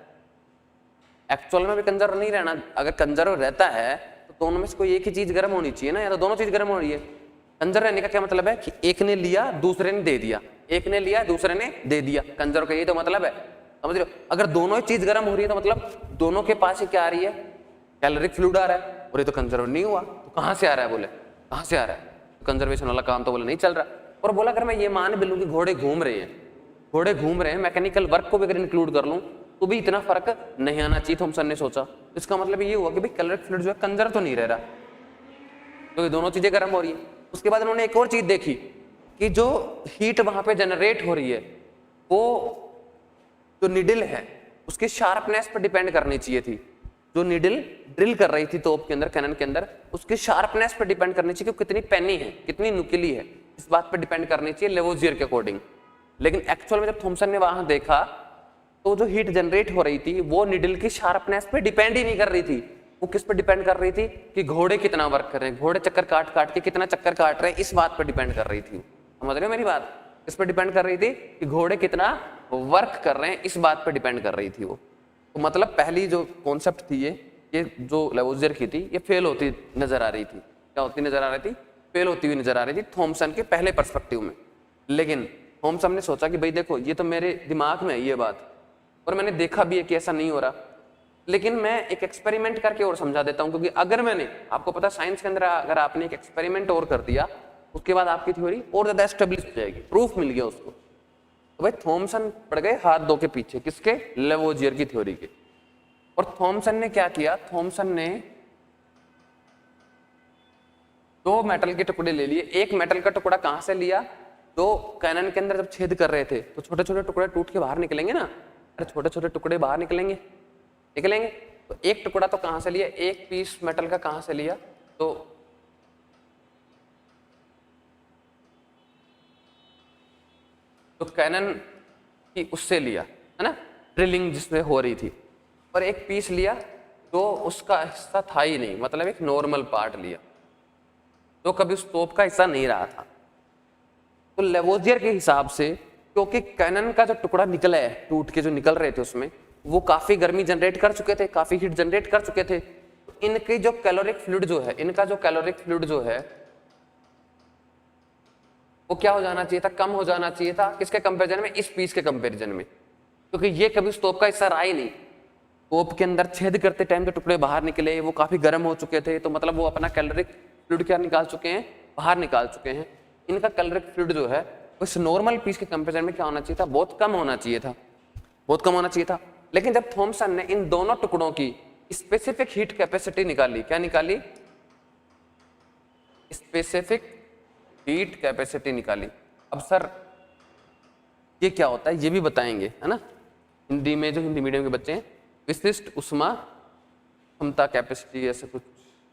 [SPEAKER 1] एक्चुअल में भी कंजर्व नहीं रहना, अगर कंजर्व रहता है तो दोनों में से कोई एक ही चीज गर्म होनी चाहिए ना, या तो दोनों चीज गर्म हो रही है। कंजर्व रहने का क्या मतलब है कि एक ने लिया दूसरे ने दे दिया, एक ने लिया दूसरे ने दे दिया, कंजर्व का यही तो मतलब है, समझ रहे हो। अगर दोनों ही चीज गर्म हो रही है तो मतलब दोनों के पास ही क्या आ रही है, कैलोरिक फ्लूइड आ रहा है, और ये तो कंजर्व नहीं हुआ, तो कहां से आ रहा है, बोले कहां से आ रहा है, तो कंजर्वेशन वाला काम तो बोले नहीं चल रहा। और बोला अगर मैं ये मान भी लूं कि घोड़े घूम रहे हैं, घोड़े घूम रहे हैं, मैकेनिकल वर्क को भी अगर इंक्लूड कर लूं तो भी इतना फर्क नहीं आना चाहिए, थॉमसन ने सोचा। इसका मतलब ये हुआ कि भाई कैलोरिक फ्लूइड जो है कंजर्व तो नहीं रह रहा, तो ये दोनों चीजें गर्म हो रही है। उसके बाद उन्होंने एक और चीज देखी कि जो हीट वहां पे जनरेट हो रही है वो जो निडल है उसकी शार्पनेस पर डिपेंड करनी चाहिए थी। जो निडल ड्रिल कर रही थी तोप के अंदर, कैनन के अंदर, उसकी शार्पनेस पर डिपेंड करनी चाहिए कि कितनी पेनी है, कितनी नुकीली है, इस बात पर डिपेंड करनी चाहिए लेवोजियर के अकॉर्डिंग। लेकिन एक्चुअल में जब थॉमसन ने वहां देखा तो जो हीट जनरेट हो रही थी वो निडल की शार्पनेस पे डिपेंड ही नहीं कर रही थी, वो किस पे डिपेंड कर रही थी कि घोड़े कितना वर्क कर रहे हैं, घोड़े चक्कर काट काट के कितना चक्कर काट रहे हैं, इस बात पे डिपेंड कर रही थी। समझ रहे हो मेरी बात, किस पे डिपेंड कर रही थी कि घोड़े कितना वर्क कर रहे हैं, इस बात पे डिपेंड कर रही थी वो। तो मतलब पहली जो कॉन्सेप्ट थी ये जो लेवोजियर की थी ये फेल होती नजर आ रही थी। क्या होती नजर आ रही थी, फेल होती हुई नजर आ रही थी थॉमसन के पहले पर्सपेक्टिव में। लेकिन थॉमसन ने सोचा कि भाई देखो ये तो मेरे दिमाग में है ये बात, और मैंने देखा भी है कि ऐसा नहीं हो रहा, लेकिन मैं एक एक्सपेरिमेंट करके और समझा देता हूं। क्योंकि अगर मैंने, आपको पता साइंस के अंदर अगर आपने एक एक्सपेरिमेंट और कर दिया उसके बाद आपकी थ्योरी और ज्यादा एस्टेब्लिश हो जाएगी, प्रूफ मिल गया उसको। तो भाई थॉमसन पड़ गए हाथ धो के पीछे, किसके, लेवोजियर की थ्योरी के। और थॉमसन ने क्या किया, थॉमसन ने दो मेटल के टुकड़े ले लिए। एक मेटल का टुकड़ा कहां से लिया, तो कैनन के अंदर जब छेद कर रहे थे तो छोटे छोटे टुकड़े टूट के बाहर निकलेंगे ना, अरे छोटे छोटे टुकड़े बाहर निकलेंगे, तो एक टुकड़ा तो कहां से लिया, एक पीस मेटल का कहां से लिया, तो कैनन की उससे लिया है ना, ड्रिलिंग जिसमें हो रही थी, और एक पीस लिया तो उसका हिस्सा था ही नहीं, मतलब एक नॉर्मल पार्ट लिया तो कभी उस तोप का हिस्सा नहीं रहा था। तो लेवोजियर के हिसाब से क्योंकि कैनन का जो टुकड़ा निकला है, टूट के जो निकल रहे थे उसमें वो काफी गर्मी जनरेट कर चुके थे, काफी हीट जनरेट कर चुके थे, तो इनकी जो कैलोरिक फ्लूइड जो है, इनका जो कैलोरिक फ्लूइड जो है वो क्या हो जाना चाहिए था, कम हो जाना चाहिए था। किसके कंपैरिजन में, इस पीस के कंपैरिजन में, क्योंकि ये कभी उस तोप का हिस्सा रहा ही नहीं। तोप के अंदर छेद करते टाइम जो टुकड़े बाहर निकले वो काफी गर्म हो चुके थे, तो मतलब वो अपना कैलोरिक फ्लूइड क्या निकाल चुके हैं, बाहर निकाल चुके हैं। इनका कैलोरिक फ्लूइड जो है उस नॉर्मल पीस के कंपैरिजन में क्या होना चाहिए था, बहुत कम होना चाहिए था, बहुत कम होना चाहिए था। लेकिन जब थॉमसन ने इन दोनों टुकड़ों की स्पेसिफिक हीट कैपेसिटी निकाली, क्या निकाली, स्पेसिफिक हीट कैपेसिटी निकाली। अब सर ये क्या होता है ये भी बताएंगे, है ना, हिंदी में जो हिंदी मीडियम के बच्चे हैं, विशिष्ट उष्मा क्षमता कैपेसिटी ऐसे कुछ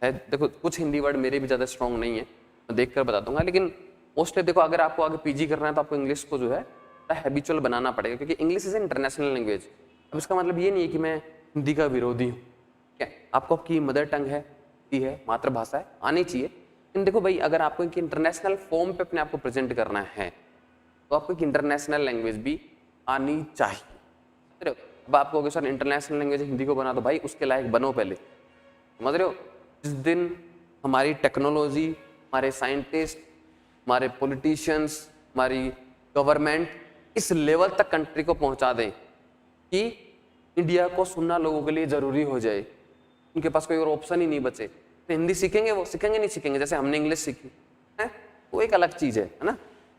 [SPEAKER 1] है। देखो कुछ हिंदी वर्ड मेरे भी ज़्यादा स्ट्रॉन्ग नहीं है, मैं देख कर बता दूंगा, लेकिन मोस्टली देखो अगर आपको आगे पीजी करना है तो आपको इंग्लिश को जो है हैबिचुअल बनाना पड़ेगा, क्योंकि इंग्लिश इज इंटरनेशनल लैंग्वेज। अब इसका मतलब ये नहीं है कि मैं हिंदी का विरोधी हूँ, क्या आपको आपकी मदर टंग है, हिंदी है, मातृभाषा है, आनी चाहिए। लेकिन देखो भाई अगर आपको एक इंटरनेशनल फॉर्म पे अपने आप को प्रेजेंट करना है तो आपको एक इंटरनेशनल लैंग्वेज भी आनी चाहिए। अब आप कहोगे सर इंटरनेशनल लैंग्वेज हिंदी को बना दो, भाई उसके लायक बनो पहले, समझ रहे हो। जिस दिन हमारी टेक्नोलॉजी, हमारे साइंटिस्ट, हमारे पॉलिटिशियंस, हमारी गवर्नमेंट इस लेवल तक कंट्री को पहुंचा दें कि इंडिया को सुनना लोगों के लिए जरूरी हो जाए, उनके पास कोई और ऑप्शन ही नहीं बचे, तो हिंदी सीखेंगे, वो सीखेंगे नहीं सीखेंगे, जैसे हमने इंग्लिश सीखी है वो एक अलग चीज़ है ना,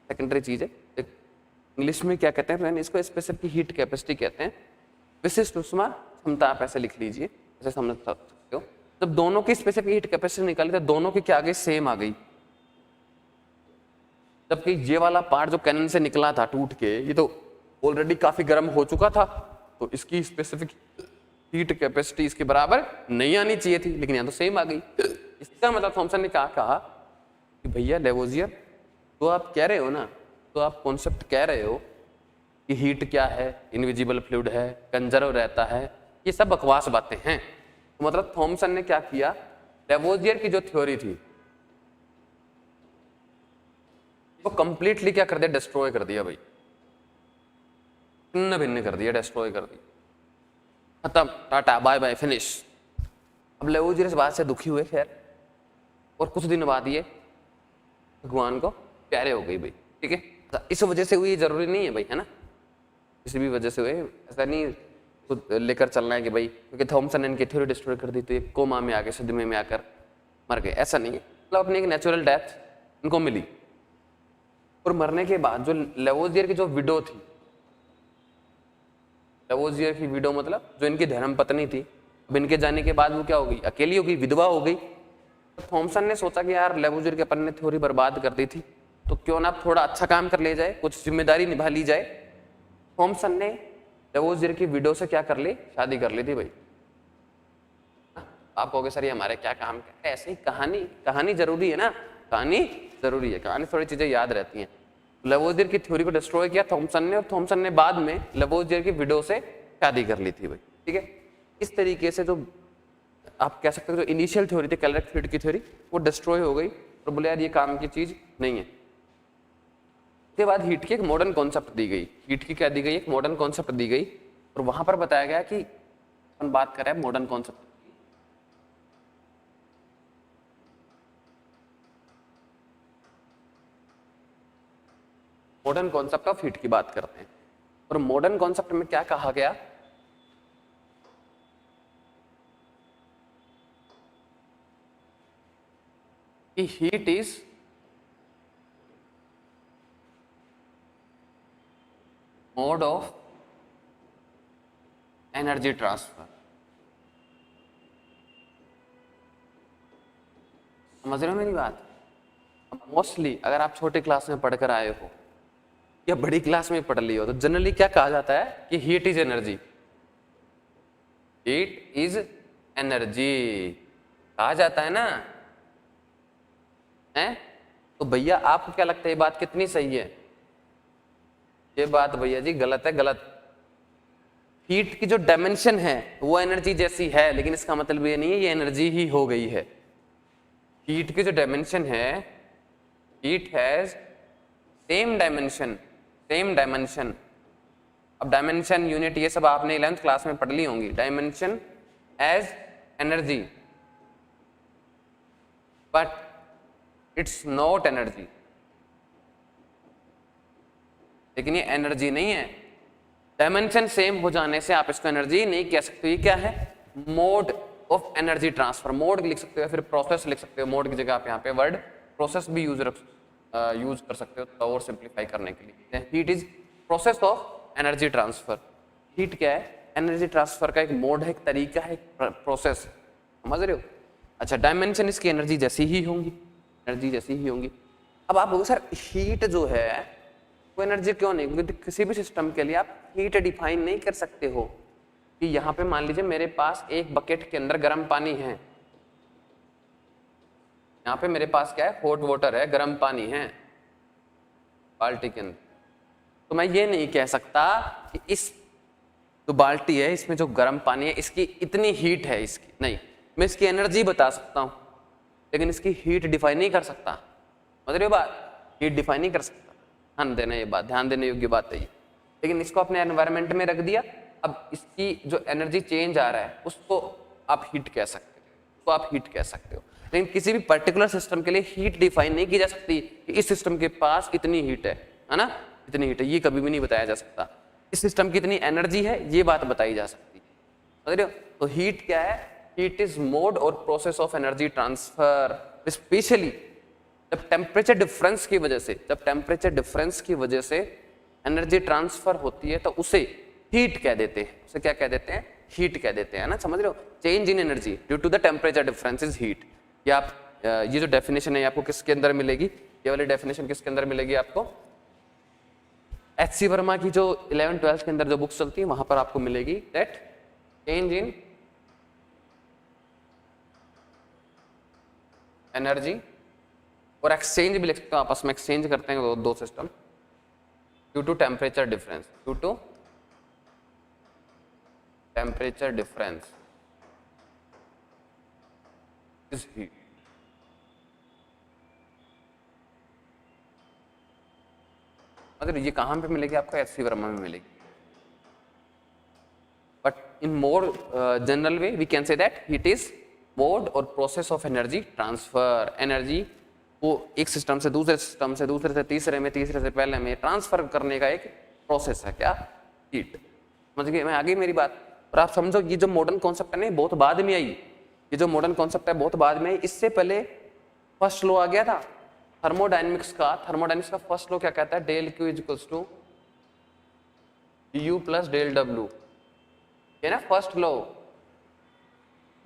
[SPEAKER 1] सेकेंडरी चीज़ है। इंग्लिश में क्या कहते हैं, इसको स्पेसिफिक हीट कैपेसिटी कहते हैं, विशिष्ट उष्मा क्षमता, आप ऐसे लिख लीजिए, ऐसे समझ सकते हो। जब दोनों की स्पेसिफिक हीट कैपेसिटी निकाली तो दोनों की क्या आ गई, सेम आ गई। जबकि ये वाला पार्ट जो कैनन से निकला था टूट के, ये तो ऑलरेडी काफी गर्म हो चुका था, तो इसकी स्पेसिफिक हीट कैपेसिटी इसके बराबर नहीं आनी चाहिए थी, लेकिन यहाँ तो सेम आ गई। इसका मतलब थॉमसन ने क्या कहा कि भैया लेवोजियर तो आप कह रहे हो ना, तो आप कॉन्सेप्ट कह रहे हो कि हीट क्या है, इनविजिबल फ्लूइड है, कंजर्व रहता है, ये सब बकवास बातें हैं। तो मतलब थॉमसन ने क्या किया, लेवोजियर की जो थ्योरी थी वो कंप्लीटली क्या कर दिया, डिस्ट्रॉय कर दिया भाई, छिन्न भिन्न कर दिया, डिस्ट्रॉय कर दिया, खत्म, टाटा बाय बाय फिनिश। अब लेवोजियर इस बात से दुखी हुए खैर, और कुछ दिन बाद ये भगवान को प्यारे हो गई भाई, ठीक है। इस वजह से हुई जरूरी नहीं है भाई, है ना, किसी भी वजह से हुए, ऐसा नहीं खुद लेकर चलना है कि भाई क्योंकि थॉमसन ने इनकी थ्योरी डिस्ट्रॉय कर दी तो ये कोमा में आके सदमे में आकर मर गए, ऐसा नहीं है। मतलब अपनी एक नेचुरल डेथ इनको मिली, और मरने के बाद जो लेवोजियर की जो विडो थी, लेवोजियर की विडो मतलब जो इनकी धर्म पत्नी थी, अब इनके जाने के बाद वो क्या हो गई, अकेली हो गई, विधवा हो गई। तो थॉमसन ने सोचा कि यार लेवोजियर के अपन ने थ्योरी बर्बाद कर दी थी, तो क्यों ना थोड़ा अच्छा काम कर लिया जाए, कुछ जिम्मेदारी निभा ली जाए। थॉमसन ने लेवोजियर की विडो से क्या कर ली, शादी कर ली थी भाई। आप कहोगे सर ये हमारे क्या काम है, ऐसे ही कहानी जरूरी है ना, कहानी जरूरी है, कहानी थोड़ी चीजें याद रहती हैं। लेवोजियर की थ्योरी को डिस्ट्रॉय किया थॉमसन ने, और थॉमसन ने बाद में लेवोजियर की विडो से शादी कर ली थी भाई, ठीक है। इस तरीके से जो आप कह सकते हो जो इनिशियल थ्योरी थी कैलकुलस फ्लूइड की थ्योरी, वो डिस्ट्रॉय हो गई, और बोले यार ये काम की चीज नहीं है। उसके बाद हीट की एक मॉडर्न कॉन्सेप्ट दी गई, हीट की क्या दी गई, एक मॉडर्न कॉन्सेप्ट दी गई, और वहां पर बताया गया कि अपन बात कर रहे हैं modern concept, modern concept of heat की बात करते हैं। और मॉडर्न कॉन्सेप्ट में क्या कहा गया, कि heat is mode of energy transfer. समझ रहे हो मेरी बात? मोस्टली अगर आप छोटी क्लास में पढ़कर आए हो या बड़ी क्लास में पढ़ ली हो, तो जनरली क्या कहा जाता है कि heat is energy, heat is energy कहा जाता है ना, है? तो भैया आपको क्या लगता है ये बात कितनी सही है? ये बात भैया जी गलत है, गलत। हीट की जो डायमेंशन है वो एनर्जी जैसी है, लेकिन इसका मतलब ये नहीं है ये एनर्जी ही हो गई है। हीट की जो डायमेंशन है, heat has same dimension, same dimension. अब डायमेंशन यूनिट ये सब आपने 11th क्लास में पढ़ ली होंगी, dimension as energy, but it's not energy. लेकिन ये एनर्जी नहीं है, डायमेंशन सेम हो जाने से आप इसको एनर्जी नहीं कह सकते। ये क्या है? Mode of energy transfer. Mode लिख सकते हो या फिर प्रोसेस लिख सकते हो, मोड की जगह आप यहाँ पे वर्ड प्रोसेस भी यूज कर सकते हो तो और सिंप्लीफाई करने के लिए। Heat is process of energy transfer. Heat क्या है? एनर्जी ट्रांसफर का एक मोड है, एक तरीका है, एक प्रोसेस। समझ रहे हो? अच्छा, डायमेंशन इसकी एनर्जी जैसी ही होंगी, एनर्जी जैसी ही होंगी। अब आप बोलोगे सर हीट जो है वो एनर्जी क्यों नहीं? क्योंकि किसी भी सिस्टम के लिए आप हीट डिफाइन नहीं कर सकते हो कि यहाँ पे मान लीजिए मेरे पास एक बकेट के अंदर गर्म पानी है, यहाँ पे मेरे पास क्या है? हॉट वाटर है, गर्म पानी है बाल्टी के अंदर। तो मैं ये नहीं कह सकता कि इस जो बाल्टी है इसमें जो गर्म पानी है इसकी इतनी हीट है, इसकी नहीं। मैं इसकी एनर्जी बता सकता हूँ लेकिन इसकी हीट डिफाइन नहीं कर सकता। समझ रहे हो बात? हीट डिफाइन नहीं कर सकता। ध्यान देना, ये बात ध्यान देने योग्य बात है ये। लेकिन इसको अपने एनवायरनमेंट में रख दिया, अब इसकी जो एनर्जी चेंज आ रहा है उसको आप हीट कह सकते हो, तो आप हीट कह सकते हो। लेकिन किसी भी पर्टिकुलर सिस्टम के लिए हीट डिफाइन नहीं की जा सकती कि इस सिस्टम के पास इतनी हीट है ना, इतनी हीट है, ये कभी भी नहीं बताया जा सकता। इस सिस्टम की इतनी एनर्जी है ये बात बताई जा सकती है। समझ रहे हो? तो हीट क्या है? हीट इज मोड और process of energy transfer, specially जब टेम्परेचर डिफरेंस की वजह से, जब टेम्परेचर डिफरेंस की वजह से एनर्जी ट्रांसफर होती है तो उसे हीट कह देते हैं। उसे क्या कह देते हैं? हीट कह देते हैं ना। समझ रहे हो? Change in energy due to the temperature difference is heat. या आप ये जो डेफिनेशन है आपको किसके अंदर मिलेगी? ये वाली डेफिनेशन किसके अंदर मिलेगी आपको? एच.सी. वर्मा की जो 11th-12th के अंदर जो बुक्स चलती है वहां पर आपको मिलेगी दैट चेंज इन एनर्जी, और एक्सचेंज भी लिख सकते हो, आपस में एक्सचेंज करते हैं दो system, due to temperature difference, due to temperature difference is heat. मतलब ये कहाँ पे मिलेगी आपको, एच.सी. वर्मा में मिलेगी। But in more general way we can say that heat is mode और process of energy transfer. Energy वो एक सिस्टम से दूसरे सिस्टम से, दूसरे से तीसरे में, तीसरे से पहले में ट्रांसफर करने का एक प्रोसेस है क्या, हीट। समझ गए मैं आगे मेरी बात। और आप समझो ये जो मॉडर्न कॉन्सेप्ट है ना बहुत बाद में आई, ये जो मॉडर्न कॉन्सेप्ट है बहुत बाद में आई। इससे पहले फर्स्ट लॉ आ गया था थर्मोडायनेमिक्स का। थर्मोडायनेमिक्स का फर्स्ट लॉ क्या कहता है, del Q is equals to U plus del W, है ना फर्स्ट लॉ।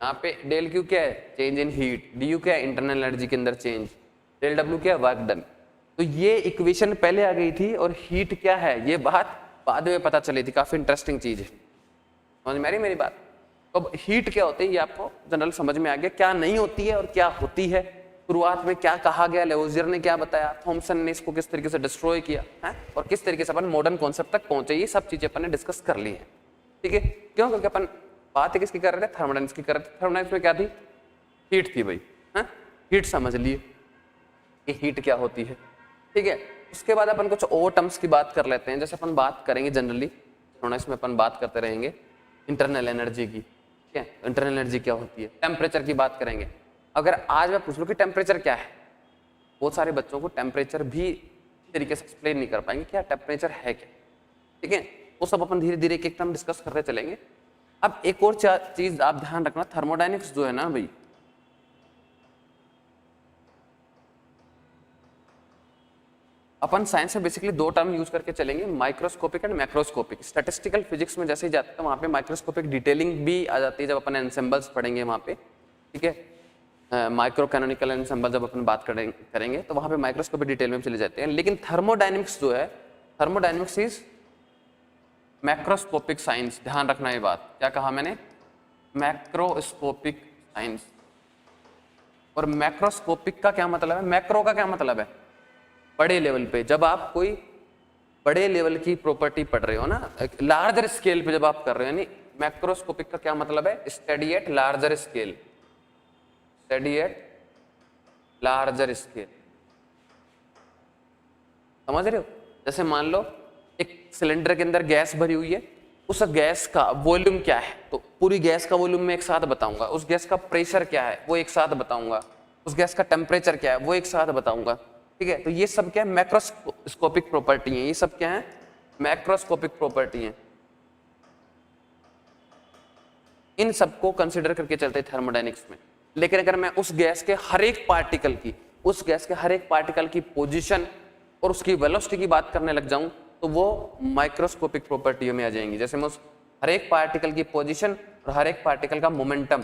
[SPEAKER 1] यहाँ पे डेल क्यू क्या है, change in heat, D you क्या है, इंटरनल एनर्जी के अंदर चेंज, डेल डब्ल्यू क्या है, वर्क डन। तो ये इक्वेशन पहले आ गई थी और हीट क्या है ये बात बाद में पता चली थी। काफी इंटरेस्टिंग चीज है, समझ में आ रही मेरी बात। तो हीट क्या होती है ये आपको जनरल समझ में आ गया, क्या नहीं होती है और क्या होती है। शुरुआत में क्या कहा गया, लेवोजियर ने क्या बताया, थॉमसन ने इसको किस तरीके से डिस्ट्रॉय किया है, और किस तरीके से अपन मॉडर्न कॉन्सेप्ट तक पहुंचे, ये सब चीजें अपन ने डिस्कस कर ली है। ठीक है, क्यों, क्योंकि अपन बात किसकी कर रहे थे, थर्मोडायनेमिक्स की कर रहे थे। थर्मोडायनेमिक्स में क्या थी, हीट थी भाई, है हीट समझ लिए कि हीट क्या होती है। ठीक है, उसके बाद अपन कुछ और टर्म्स की बात कर लेते हैं। जैसे अपन बात करेंगे जनरली थर्मोडायनेमिक्स में अपन बात करते रहेंगे इंटरनल एनर्जी की। ठीक है, इंटरनल एनर्जी क्या होती है, टेम्परेचर की बात करेंगे। अगर आज मैं पूछ लूं कि टेम्परेचर क्या है, बहुत सारे बच्चों को टेम्परेचर भी तरीके से एक्सप्लेन नहीं कर पाएंगे क्या टेम्परेचर है क्या। ठीक है, वो सब अपन धीरे धीरे एक एक टर्म डिस्कस करते चलेंगे। अब एक और चीज आप ध्यान रखना, थर्मोडायनेमिक्स जो है ना भाई, अपन साइंस में बेसिकली दो टर्म यूज करके चलेंगे, microscopic and macroscopic. Statistical physics में जैसे ही जाते हैं वहां पे माइक्रोस्कोपिक डिटेलिंग भी आ जाती है जब अपन एनसेम्बल्स पढ़ेंगे वहां पे। ठीक है, माइक्रो कैनोनिकल एनसेम्बल जब अपन बात करेंगे तो वहां पे माइक्रोस्कोपिक डिटेल में चले जाते हैं। लेकिन थर्मोडायनेमिक्स जो है, थर्मोडायनेमिक्स इज मैक्रोस्कोपिक साइंस। ध्यान रखना ये बात, क्या कहा मैंने, मैक्रोस्कोपिक साइंस। और मैक्रोस्कोपिक का क्या मतलब है, मैक्रो का क्या मतलब है, बड़े लेवल पे। जब आप कोई बड़े लेवल की प्रॉपर्टी पढ़ रहे हो ना, लार्जर स्केल पे जब आप कर रहे हो, यानी मैक्रोस्कोपिक का क्या मतलब है, study eight larger scale, study eight larger scale. समझ रहे हो, जैसे मान लो एक सिलेंडर के अंदर गैस भरी हुई है, उस गैस का वॉल्यूम क्या है, तो पूरी गैस का वॉल्यूम मैं एक साथ बताऊंगा। उस गैस का प्रेशर क्या है वो एक साथ बताऊंगा। उस गैस का टेम्परेचर क्या है वो एक साथ बताऊंगा। ठीक है, तो ये सब क्या है, मैक्रोस्कोपिक प्रॉपर्टी है। ये सब क्या है, मैक्रोस्कोपिक प्रॉपर्टी है। इन सबको कंसिडर करके चलते हैं थर्मोडायनेमिक्स में। लेकिन अगर मैं उस गैस के हर एक पार्टिकल की, उस गैस के हर एक पार्टिकल की पोजीशन और उसकी वेलोसिटी की बात करने लग जाऊं तो वो माइक्रोस्कोपिक प्रॉपर्टियों में आ जाएंगी। जैसे मैं उस हर एक पार्टिकल की पोजीशन और हर एक पार्टिकल का मोमेंटम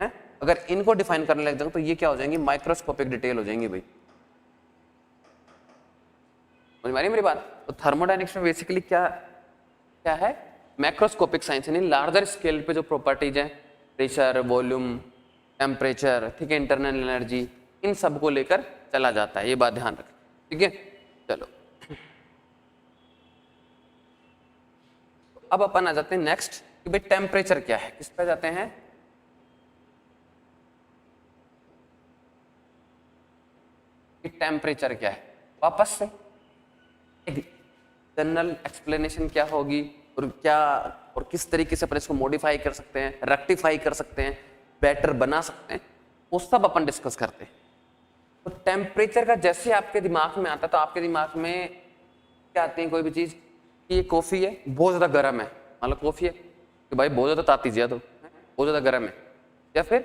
[SPEAKER 1] है, अगर इनको डिफाइन करने लग जाऊं तो ये क्या हो जाएंगी, माइक्रोस्कोपिक डिटेल हो जाएंगी भाई। समझ में आ रही मेरी बात। तो थर्मोडायनेमिक्स में बेसिकली क्या क्या है, मैक्रोस्कोपिक साइंस, यानी लार्जर स्केल पे जो प्रॉपर्टीज हैं, प्रेशर, वॉल्यूम, टेम्परेचर, ठीक है, इंटरनल एनर्जी, इन सब को लेकर चला जाता है। ये बात ध्यान रखें, ठीक है। चलो अब अपन आ जाते हैं नेक्स्ट कि भाई टेम्परेचर क्या है, किस पे जाते हैं, कि टेम्परेचर क्या है। वापस से एक जनरल एक्सप्लेनेशन क्या होगी और क्या और किस तरीके से अपन इसको मॉडिफाई कर सकते हैं, रेक्टिफाई कर सकते हैं, बेटर बना सकते हैं, वो सब अपन डिस्कस करते हैं। तो टेम्परेचर का जैसे आपके दिमाग में आता है तो आपके दिमाग में क्या आती है, कोई भी चीज कि ये कॉफी है बहुत ज्यादा गर्म है, मान लो कॉफी है कि भाई बहुत ज्यादा ताती ज्यादा बहुत ज्यादा गर्म है, या फिर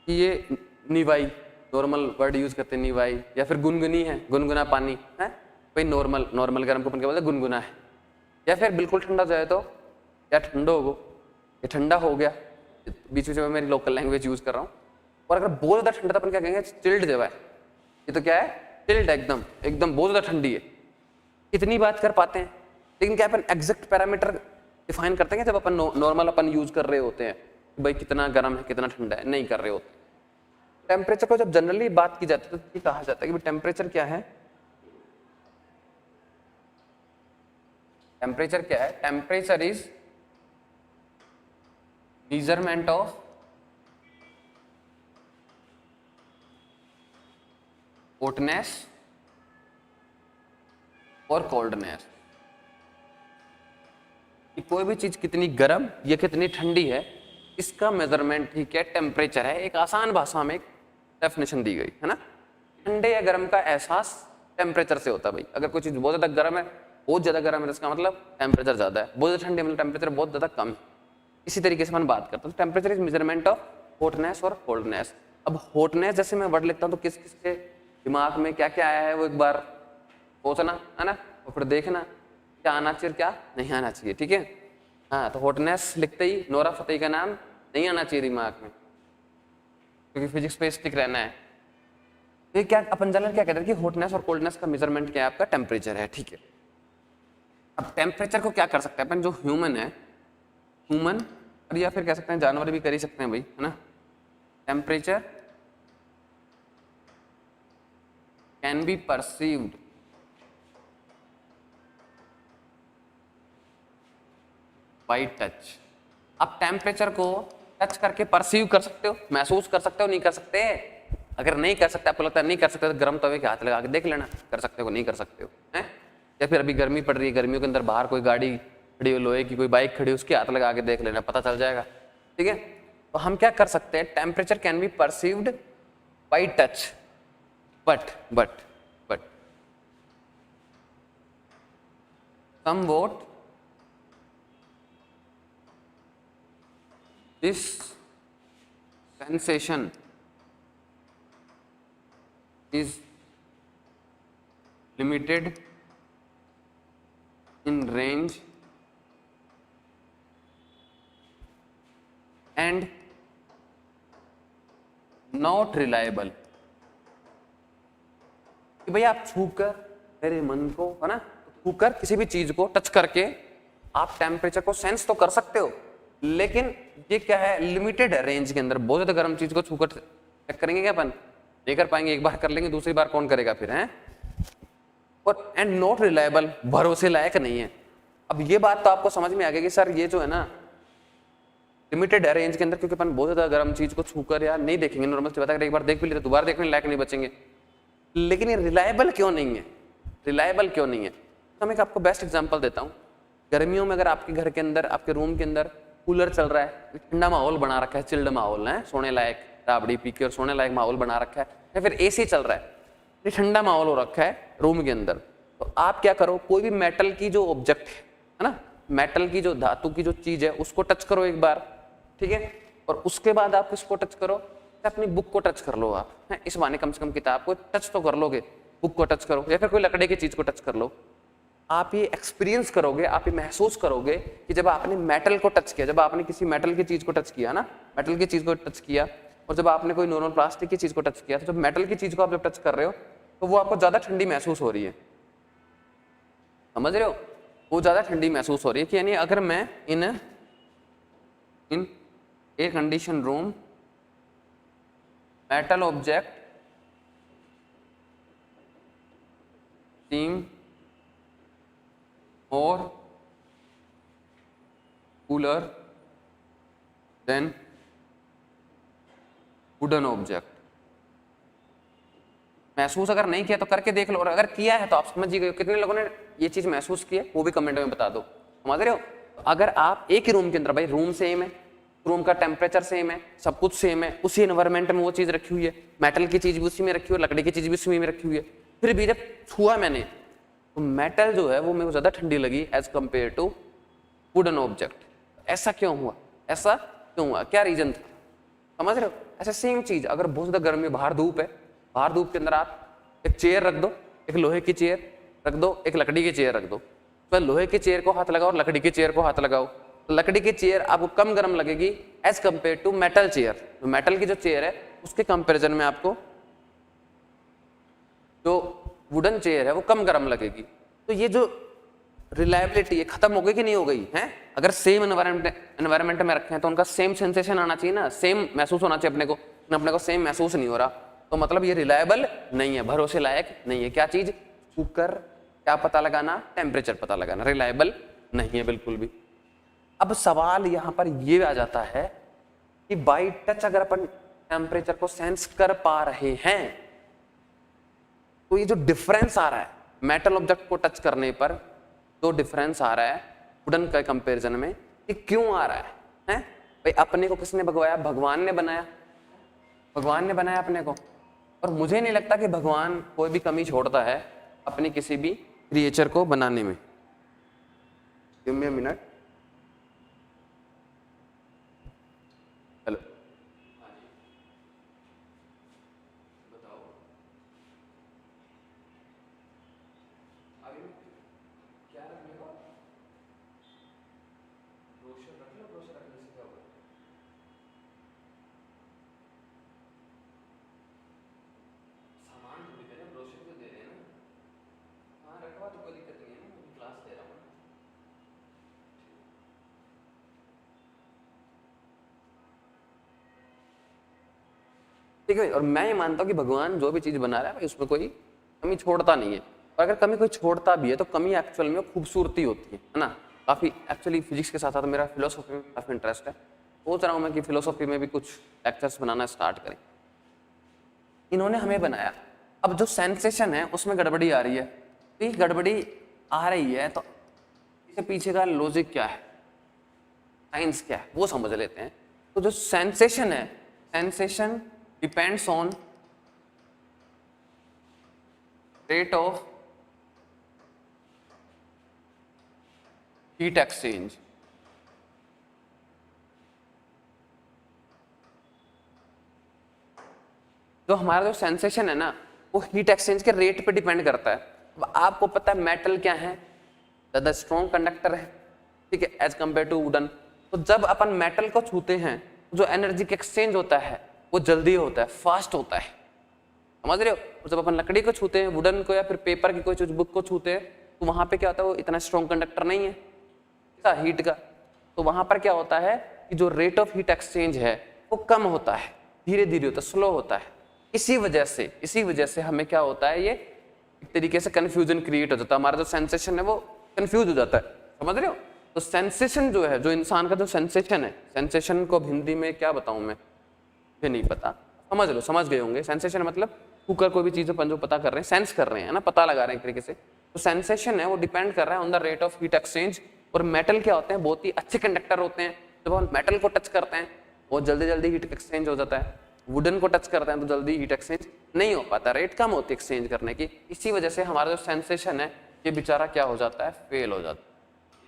[SPEAKER 1] कि ये नीवाई, नॉर्मल वर्ड यूज करते हैं नीवाई, या फिर गुनगुनी है, गुनगुना पानी है भाई, नॉर्मल नॉर्मल गर्म को अपन क्या बोलते हैं, गुनगुना है। या फिर बिल्कुल ठंडा जाए तो या ठंडा हो, ये ठंडा हो गया, बीच बीच में मेरी लोकल लैंग्वेज यूज कर रहा हूँ। और अगर बहुत ज्यादा ठंडा तो अपन क्या कहेंगे, चिल्ड जो है, ये तो क्या है, चिल्ड, एकदम एकदम बहुत ज्यादा ठंडी है। इतनी बात कर पाते हैं, लेकिन क्या अपन एग्जैक्ट पैरामीटर डिफाइन करते हैं जब अपन नॉर्मल अपन यूज कर रहे होते हैं कि भाई कितना गर्म है कितना ठंडा है, नहीं कर रहे होते। टेम्परेचर को जब जनरली बात की जाती है तो ये कहा जाता है कि टेम्परेचर क्या है, टेम्परेचर क्या है, temperature is measurement of hotness और कोल्डनेस। कि कोई भी चीज कितनी गर्म या कितनी ठंडी है इसका मेजरमेंट ही क्या टेम्परेचर है। एक आसान भाषा में एक डेफिनेशन दी गई है ना। ठंडे या गर्म का एहसास टेम्परेचर से होता है भाई। अगर कोई चीज बहुत ज्यादा गर्म है, बहुत ज्यादा गर्म है, तो इसका मतलब टेम्परेचर ज्यादा है। बहुत ज्यादा ठंडी मतलब टेम्परेचर बहुत ज्यादा कम है। इसी तरीके से हम बात करते हैं temperature is measurement of hotness और कोल्डनेस। अब हॉटनेस जैसे मैं वर्ड लिखता हूँ तो किस किस के दिमाग में क्या क्या आया है वो एक बार सोचना है ना, और फिर देखना क्या आना चाहिए क्या नहीं आना चाहिए। ठीक है, हाँ, तो हॉटनेस लिखते ही नोरा फतेही का नाम नहीं आना चाहिए दिमाग में, क्योंकि फिजिक्स पे स्टिक रहना है। तो क्या अपन जनरल क्या कहते हैं कि हॉटनेस और कोल्डनेस का मेजरमेंट क्या है, आपका टेम्परेचर है। ठीक है, अब टेम्परेचर को क्या कर सकते हैं अपन, जो ह्यूमन है, ह्यूमन और या फिर कह सकते हैं जानवर भी कर ही सकते हैं भाई, है ना। Temperature can be perceived by touch. आप टेम्परेचर को टच करके परसीव कर सकते हो, महसूस कर सकते हो, नहीं कर सकते। अगर नहीं कर सकते, आपको लगता है नहीं कर सकते, तो गर्म तवे के हाथ लगा के देख लेना, कर सकते हो नहीं कर सकते हो, हैं। या फिर अभी गर्मी पड़ रही है, गर्मियों के अंदर बाहर कोई गाड़ी खड़ी हो, लोहे की कोई बाइक खड़ी हो, उसके हाथ लगा के देख लेना, पता चल जाएगा। ठीक है, तो हम क्या कर सकते हैं, temperature can be perceived by touch, but somewhat this sensation is limited in range and not reliable। कि भाई आप छूकर मेरे मन को, है ना, छूकर किसी भी चीज को टच करके आप टेम्परेचर को सेंस तो कर सकते हो, लेकिन ये क्या है, लिमिटेड है रेंज के अंदर। बहुत ज्यादा गर्म चीज को छूकर चेक करेंगे क्या अपन, नहीं कर पाएंगे। एक बार कर लेंगे, दूसरी बार कौन करेगा फिर, हैं। और एंड नॉट रिलायबल, भरोसे लायक नहीं है। अब ये बात तो आपको समझ में आ गई कि सर ये जो है ना लिमिटेड है रेंज के अंदर, क्योंकि अपन बहुत ज्यादा गर्म चीज को छूकर या नहीं देखेंगे, नॉर्मल सी बात है, एक बार देख भी लेते दोबारा देखने लायक नहीं बचेंगे। लेकिन ये रिलायबल क्यों नहीं है, रिलायबल क्यों नहीं है, तो मैं एक आपको बेस्ट एग्जांपल देता हूँ। गर्मियों में अगर आपके घर के अंदर, आपके रूम के अंदर कूलर चल रहा है, ठंडा माहौल बना रखा है, चिल्ड माहौल है, सोने लायक राबड़ी पी के और सोने लायक माहौल बना रखा है, या फिर एसी चल रहा है, ये ठंडा माहौल हो रखा है रूम के अंदर, तो आप क्या करो, कोई भी मेटल की जो ऑब्जेक्ट है ना, मेटल की जो धातु की जो चीज है उसको टच करो एक बार। ठीक है, और उसके बाद आप किसको टच करो, अपनी बुक को टच कर लो आप, है, इस बहाने कम से कम किताब को टच तो कर लोगे, बुक को टच करो, या फिर कोई लकड़ी की चीज को टच कर लो। आप ये एक्सपीरियंस करोगे, आप ये महसूस करोगे कि जब आपने मेटल को टच किया, जब आपने किसी मेटल की चीज को टच किया ना, मेटल की चीज को टच किया, और जब आपने कोई नॉर्मल प्लास्टिक की चीज को टच किया, तो जब मेटल की चीज को आप जब टच कर रहे हो तो वो आपको ज्यादा ठंडी महसूस हो रही है, समझ रहे हो, वो ज्यादा ठंडी महसूस हो रही है। कि यानी अगर मैं in air condition room metal object seem or cooler than wooden object। महसूस अगर नहीं किया तो करके देख लो, और अगर किया है तो आप समझ ही गए। कितने लोगों ने ये चीज महसूस की है वो भी कमेंट में बता दो, समझ रहे हो। अगर आप एक ही रूम के अंदर, भाई रूम सेम है, रूम का टेम्परेचर सेम है, सब कुछ सेम है, उसी एनवायरमेंट में वो चीज रखी हुई है, मेटल की चीज भी उसी में रखी हुई है, लकड़ी की चीज भी उसी में रखी हुई है, फिर भी जब छुआ मैंने तो मेटल जो है वो मेरे को ज्यादा ठंडी लगी as compare to wooden object. ऐसा क्यों हुआ, ऐसा क्यों हुआ, क्या रीजन था, समझ रहे हो। ऐसा सेम चीज अगर बहुत ज्यादा गर्मी, बाहर धूप है, बाहर धूप के अंदर आप एक चेयर रख दो, एक लोहे की चेयर रख दो, एक लकड़ी की चेयर रख दो, तो लोहे की चेयर को हाथ लगाओ और लकड़ी की चेयर को हाथ लगाओ, तो लकड़ी की चेयर आपको कम गर्म लगेगी as compare to metal chair. तो मेटल की जो चेयर है उसके कंपेरिजन में आपको जो वुडन चेयर है वो कम गर्म लगेगी। तो ये जो रिलायबिलिटी है खत्म हो गई कि नहीं हो गई है। अगर सेम एनवायरमेंट में रखे हैं तो उनका सेम सेंसेशन आना चाहिए ना, सेम महसूस होना चाहिए अपने को सेम महसूस नहीं हो रहा, तो मतलब ये रिलायबल नहीं है, भरोसे लायक नहीं है। क्या चीज, कुकर, क्या पता लगाना, टेम्परेचर पता लगाना, रिलायबल नहीं है बिल्कुल भी। अब सवाल यहां पर ये आ जाता है कि बाई टच अगर अपन टेम्परेचर को सेंस कर पा रहे हैं तो ये जो डिफरेंस आ रहा है मेटल ऑब्जेक्ट को टच करने पर जो डिफरेंस आ रहा है वुडन के कंपैरिजन में, ये क्यों आ रहा है? भाई अपने को किसने भगवाया? भगवान ने बनाया, भगवान ने बनाया अपने को। और मुझे नहीं लगता कि भगवान कोई भी कमी छोड़ता है अपनी किसी भी क्रिएचर को बनाने में। Give me a minute. Hello, बताओ आगे क्या रखने को? ब्रोशर रख लो, ब्रोशर रखने से क्या होगा? सामान थोड़ी दे रहे हैं, ब्रोशर तो दे रहे हैं ना। हाँ रखवा तो कोई दिक्कत नहीं है ना, मैं क्लास दे रहा हूँ। ठीक है, और मैं ये मानता हूँ कि भगवान जो भी चीज बना रहा है भाई उसमें कोई कमी छोड़ता नहीं है। और अगर कमी कोई छोड़ता भी है तो कमी एक्चुअल में खूबसूरती होती है ना। काफी एक्चुअली फिजिक्स के साथ साथ मेरा फिलोसॉफी में काफी इंटरेस्ट है। सोच रहा हूँ मैं कि फिलोसॉफी में भी कुछ लेक्चर्स बनाना स्टार्ट करें। इन्होंने हमें बनाया, अब जो सेंसेशन है उसमें गड़बड़ी आ रही है। तो ये गड़बड़ी आ रही है तो इसके पीछे का लॉजिक क्या है, साइंस क्या है, वो समझ लेते हैं। तो जो सेंसेशन है, sensation depends on rate of heat exchange. जो हमारा जो सेंसेशन है ना वो हीट एक्सचेंज के रेट पे डिपेंड करता है। अब आपको पता है मेटल क्या है, ज्यादा स्ट्रॉन्ग कंडक्टर है, ठीक है, एज कंपेयर टू वुडन। तो जब अपन मेटल को छूते हैं जो एनर्जी का एक्सचेंज होता है वो जल्दी होता है, फास्ट होता है, समझ रहे हो। और जब अपन लकड़ी को छूते हैं, वुडन को या फिर पेपर की कोई चीज बुक को छूते हैं तो वहां पे क्या होता है, वो इतना स्ट्रॉन्ग कंडक्टर नहीं है हीट का। तो वहां पर क्या होता है कि जो रेट ऑफ हीट एक्सचेंज है वो कम होता है, धीरे धीरे होता है, स्लो होता है। इसी वजह से हमें क्या होता है, ये एक तरीके से कंफ्यूजन क्रिएट हो जाता है, हमारा जो सेंसेशन है वो कंफ्यूज हो जाता है, समझ रहे हो। तो सेंसेशन जो है, जो इंसान का जो सेंसेशन है, सेंसेशन को हिंदी में क्या बताऊं मैं, मुझे नहीं पता, समझ लो, समझ गए होंगे। सेंसेशन मतलब कुकर कोई भी चीज अपन जो पता कर रहे हैं, सेंस कर रहे हैं ना, पता लगा रहे हैं एक तरीके से। तो सेंसेशन है वो डिपेंड कर रहा है on the rate of heat exchange. और मेटल क्या होते हैं, बहुत ही अच्छे कंडक्टर होते हैं। जब हम मेटल को टच करते हैं वो जल्दी जल्दी हीट एक्सचेंज हो जाता है, वुडन को टच करते हैं तो जल्दी हीट एक्सचेंज नहीं हो पाता, रेट कम होती है एक्सचेंज करने की। इसी वजह से हमारा जो सेंसेशन है ये बेचारा क्या हो जाता है, फेल हो जाता है।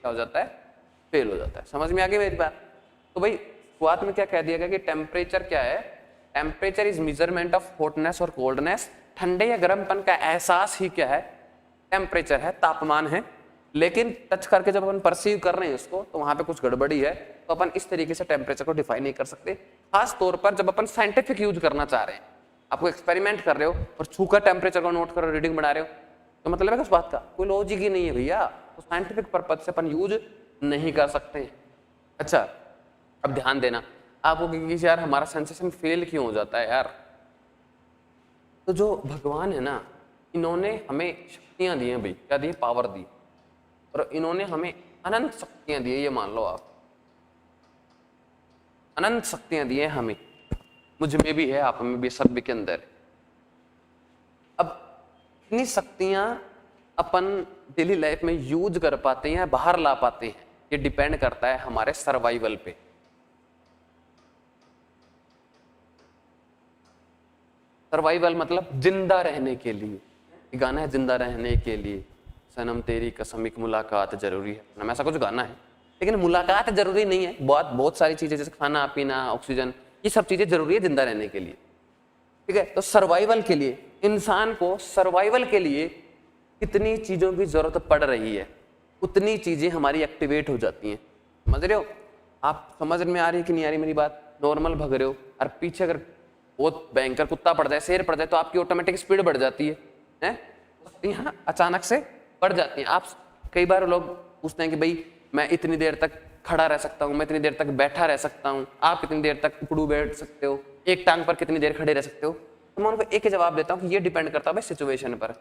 [SPEAKER 1] क्या हो जाता है, फेल हो जाता है। समझ में आ गई मेरी बात। तो भाई शुरुआत में क्या कह दिया गया कि टेम्परेचर क्या है, temperature is measurement of hotness और कोल्डनेस। ठंडे या गर्मपन का एहसास ही क्या है, टेम्परेचर है, तापमान है। लेकिन टच करके जब अपन परसीव कर रहे हैं उसको तो वहां पे कुछ गड़बड़ी है, तो अपन इस तरीके से टेम्परेचर को डिफाइन नहीं कर सकते। खास तौर पर जब अपन साइंटिफिक यूज करना चाह रहे हैं, आपको एक्सपेरिमेंट कर रहे हो और छूकर टेम्परेचर को नोट करो, रीडिंग बना रहे हो, तो मतलब है उस बात का कोई लॉजिक ही नहीं है भैया। तो साइंटिफिक पर्पज से अपन यूज नहीं कर सकते। अच्छा अब ध्यान देना, आपको कि यार हमारा सेंसेशन फेल क्यों हो जाता है यार। तो जो भगवान है ना, इन्होंने हमें शक्तियां दी हैं भाई, क्या दी, पावर दी, और इन्होंने हमें अनंत शक्तियां दी है। ये मान लो आप, अनंत शक्तियां दी हैं हमें, मुझ में भी है, आप में भी, सभी के अंदर। अब इतनी शक्तियां अपन डेली लाइफ में यूज कर पाते हैं, बाहर ला पाते हैं, ये डिपेंड करता है हमारे सर्वाइवल पे। सर्वाइवल मतलब जिंदा रहने के लिए। गाना है जिंदा रहने के लिए, सनम तेरी कसम एक मुलाकात जरूरी है ना, ऐसा कुछ गाना है। लेकिन मुलाकात जरूरी नहीं है, बहुत सारी चीजें जैसे खाना पीना, ऑक्सीजन, ये सब चीजें जरूरी है जिंदा रहने के लिए, ठीक है। तो सर्वाइवल के लिए, इंसान को सर्वाइवल के लिए कितनी चीजों की जरूरत पड़ रही है, उतनी चीजें हमारी एक्टिवेट हो जाती हैं। समझ रहे हो आप, समझ में आ रही है कि नहीं आ रही मेरी बात। नॉर्मल भग रहे हो और पीछे अगर बहुत भयंकर कुत्ता पड़ जाए, शेर पड़ जाए, तो आपकी ऑटोमेटिक स्पीड बढ़ जाती है, यहाँ अचानक से बढ़ जाती है। आप कई बार लोग पूछते हैं कि भाई मैं इतनी देर तक खड़ा रह सकता हूँ, मैं इतनी देर तक बैठा रह सकता हूँ, आप कितनी देर तक उपड़ू बैठ सकते हो, एक टांग पर कितनी देर खड़े रह सकते हो। तो मैं उनको एक ही जवाब देता हूँ कि ये डिपेंड करता है भाई सिचुएशन पर।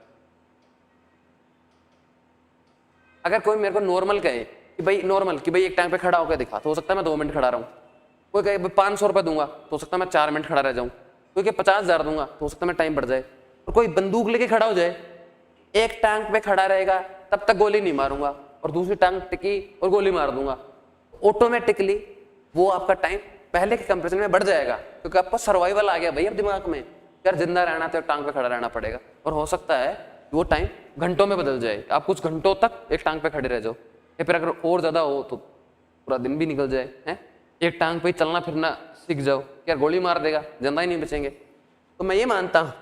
[SPEAKER 1] अगर कोई मेरे को नॉर्मल कहे कि भाई नॉर्मल कि भाई एक टांग पे खड़ा होकर दिखा, तो हो सकता है मैं 2 मिनट खड़ा रहूं। कोई कहे 500 रुपये दूंगा, तो हो सकता है मैं 4 मिनट खड़ा रह जाऊं। कोई कहे 50,000 दूंगा, तो हो सकता है मैं टाइम बढ़ जाए। और कोई बंदूक लेके खड़ा हो जाए, एक टांग पे खड़ा रहेगा तब तक गोली नहीं मारूंगा, और दूसरी टांग टिकी और गोली मार दूंगा, ऑटोमेटिकली वो आपका टाइम पहले के कंपैरिजन में बढ़ जाएगा, क्योंकि आपका सर्वाइवल आ गया भाई अब दिमाग में, यार जिंदा रहना तो टांग पे खड़ा रहना पड़ेगा। और हो सकता है वो टाइम घंटों में बदल जाए, आप कुछ घंटों तक एक टांग पे खड़े रह जाओ, या फिर अगर और ज्यादा हो तो पूरा दिन भी निकल जाए हैं, एक टांग पे चलना फिरना सीख जाओ, यार गोली मार देगा, जिंदा ही नहीं बचेंगे। तो मैं ये मानता हूँ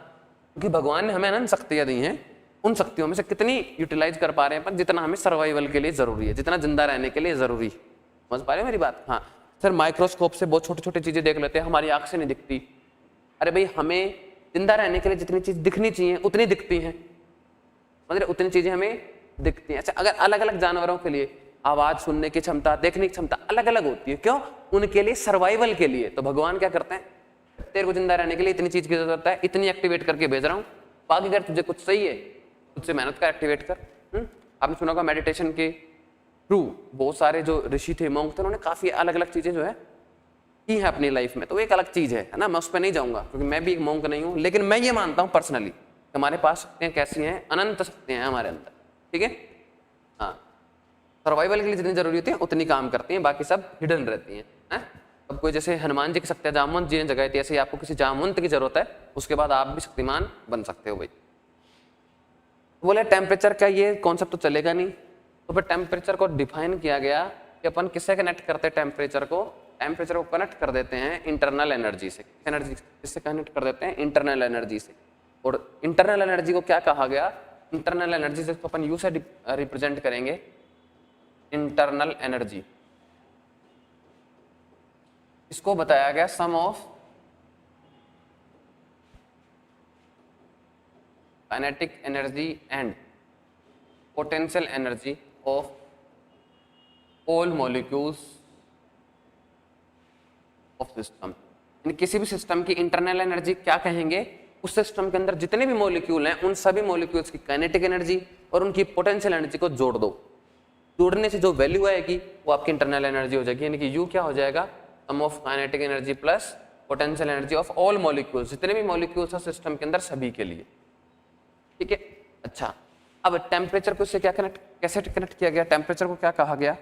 [SPEAKER 1] कि भगवान ने हमें अनंत शक्तियां दी हैं, उन शक्तियों में से कितनी यूटिलाइज कर पा रहे हैं, पर जितना हमें सर्वाइवल के लिए जरूरी है, जितना जिंदा रहने के लिए जरूरी है। समझ पा रहे हो मेरी बात? हाँ सर, माइक्रोस्कोप से बहुत छोटी छोटी चीजें देख लेते हैं, हमारी आंख से नहीं दिखती। अरे भाई, हमें जिंदा रहने के लिए जितनी चीज दिखनी चाहिए उतनी दिखती हैं, मतलब उतनी चीजें हमें दिखती हैं। अच्छा, अगर अलग अलग जानवरों के लिए आवाज सुनने की क्षमता, देखने की क्षमता अलग अलग होती है, क्यों? उनके लिए सर्वाइवल के लिए। तो भगवान क्या करते हैं, तेरे को जिंदा रहने के लिए इतनी चीज की जरूरत है, इतनी एक्टिवेट करके भेज रहा हूँ, बाकी अगर तुझे कुछ सही है तुझसे मेहनत कर एक्टिवेट कर। आपने सुना होगा मेडिटेशन के थ्रू बहुत सारे जो ऋषि थे, मॉन्क थे, उन्होंने काफी अलग अलग चीजें जो है की है अपनी लाइफ में। तो एक अलग चीज है ना, मैं उस पर नहीं जाऊंगा क्योंकि मैं भी एक मॉन्क नहीं हूं, लेकिन मैं ये मानता हूं पर्सनली हमारे पास शक्तियां कैसी हैं, अनंत शक्तियां हैं हमारे अंदर, ठीक है। हाँ, सर्वाइवल के लिए जितनी जरूरी होती है उतनी काम करती हैं, बाकी सब हिडन रहती हैं। अब कोई जैसे हनुमान जी की शक्तियां जामवंत जी ने जगाई थी, ऐसे ही आपको किसी जामवंत की जरूरत है, उसके बाद आप भी शक्तिमान बन सकते हो भाई। बोले टेम्परेचर का ये कॉन्सेप्ट तो चलेगा नहीं, तो फिर टेम्परेचर को डिफाइन किया गया कि अपन किससे कनेक्ट करते हैं टेम्परेचर को कनेक्ट कर देते हैं इंटरनल एनर्जी से। एनर्जी किससे कनेक्ट कर देते हैं? इंटरनल एनर्जी से। और इंटरनल एनर्जी को क्या कहा गया? इंटरनल एनर्जी से तो अपन यू से रिप्रेजेंट करेंगे, इंटरनल एनर्जी। इसको बताया गया sum of kinetic energy and potential energy of all molecules of system. किसी भी सिस्टम की इंटरनल एनर्जी क्या कहेंगे? उस सिस्टम के अंदर जितने भी मॉलिक्यूल हैं उन सभी मॉलिक्यूल्स की काइनेटिक एनर्जी और उनकी पोटेंशियल एनर्जी को जोड़ दो। जोड़ने से जो वैल्यू आएगी वो आपकी इंटरनल एनर्जी हो जाएगी, यानी कि यू क्या हो जाएगा? Sum of kinetic energy plus potential energy of all molecules, जितने भी मॉलिक्यूल्स हैं सिस्टम के अंदर सभी के लिए, ठीक है। अच्छा, अब टेम्परेचर को इससे क्या कैसे कनेक्ट किया गया? टेम्परेचर को क्या कहा गया?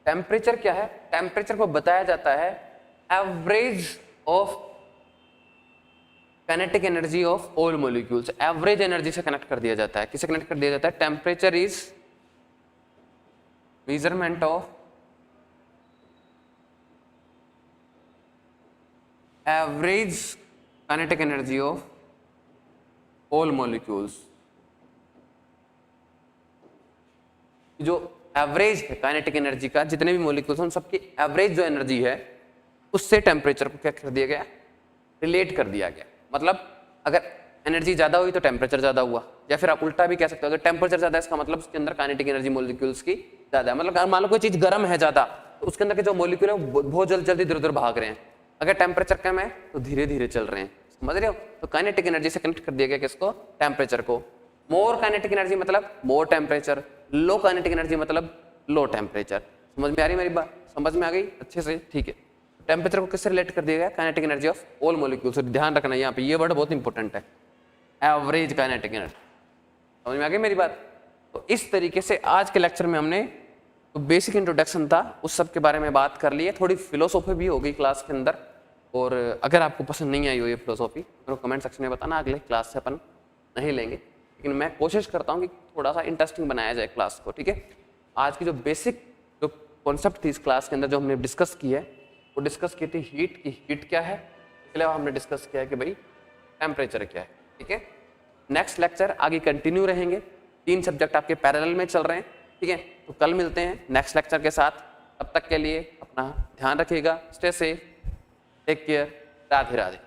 [SPEAKER 1] टेम्परेचर क्या है? टेम्परेचर को बताया जाता है average of kinetic energy of all molecules. Average energy से कनेक्ट कर दिया जाता है। किसे कनेक्ट कर दिया जाता है? Temperature is measurement of average kinetic energy of all molecules. जो एवरेज है काइनेटिक एनर्जी का, जितने भी मॉलिक्यूल्स हैं उन सबकी एवरेज जो एनर्जी है उससे टेम्परेचर को क्या कर दिया गया? रिलेट कर दिया गया। मतलब अगर एनर्जी ज्यादा हुई तो टेम्परेचर ज्यादा हुआ, या फिर आप उल्टा भी कह सकते हो, अगर टेम्परेचर ज्यादा है इसका मतलब उसके अंदर काइनेटिक एनर्जी मॉलिक्यूल्स की ज्यादा है। मतलब मान लो कोई चीज गर्म है ज्यादा तो उसके अंदर के जो मॉलिक्यूल है वो बहुत जल्दी इधर उधर भाग रहे हैं, अगर टेम्परेचर कम है तो धीरे धीरे चल रहे हैं। समझ रहे हो? तो काइनेटिक एनर्जी से कनेक्ट कर दिया गया किसको? टेम्परेचर को। मोर काइनेटिक एनर्जी मतलब मोर टेम्परेचर, लो काइनेटिक एनर्जी मतलब लो टेम्परेचर। समझ में आ रही मेरी बात? समझ में आ गई अच्छे से? ठीक है। टेम्परेचर को किससे रिलेट कर दिया गया? Kinetic energy of all molecules. ध्यान रखना यहाँ पे ये वर्ड बहुत इंपॉर्टेंट है, एवरेज काइनेटिक एनर्जी। समझ में आ गई मेरी बात? तो इस तरीके से आज के लेक्चर में हमने तो बेसिक इंट्रोडक्शन था उस सब के बारे में बात कर ली है, थोड़ी फिलोसॉफी भी हो गई क्लास के अंदर। और अगर आपको पसंद नहीं आई हो ये फिलोसॉफी तो कमेंट सेक्शन में बताना, अगले क्लास से अपन नहीं लेंगे, लेकिन मैं कोशिश करता हूँ कि थोड़ा सा इंटरेस्टिंग बनाया जाए क्लास को, ठीक है। आज की जो बेसिक जो कॉन्सेप्ट थी इस क्लास के अंदर जो हमने डिस्कस की है वो डिस्कस की थी हीट की। हीट क्या है? इसके अलावा हमने डिस्कस किया है कि भाई टेम्परेचर क्या है, ठीक है। नेक्स्ट लेक्चर आगे कंटिन्यू रहेंगे, 3 सब्जेक्ट आपके पैरेलल में चल रहे हैं, ठीक है। तो कल मिलते हैं नेक्स्ट लेक्चर के साथ, तब तक के लिए अपना ध्यान रखिएगा, stay safe, take care, Radhe Radhe.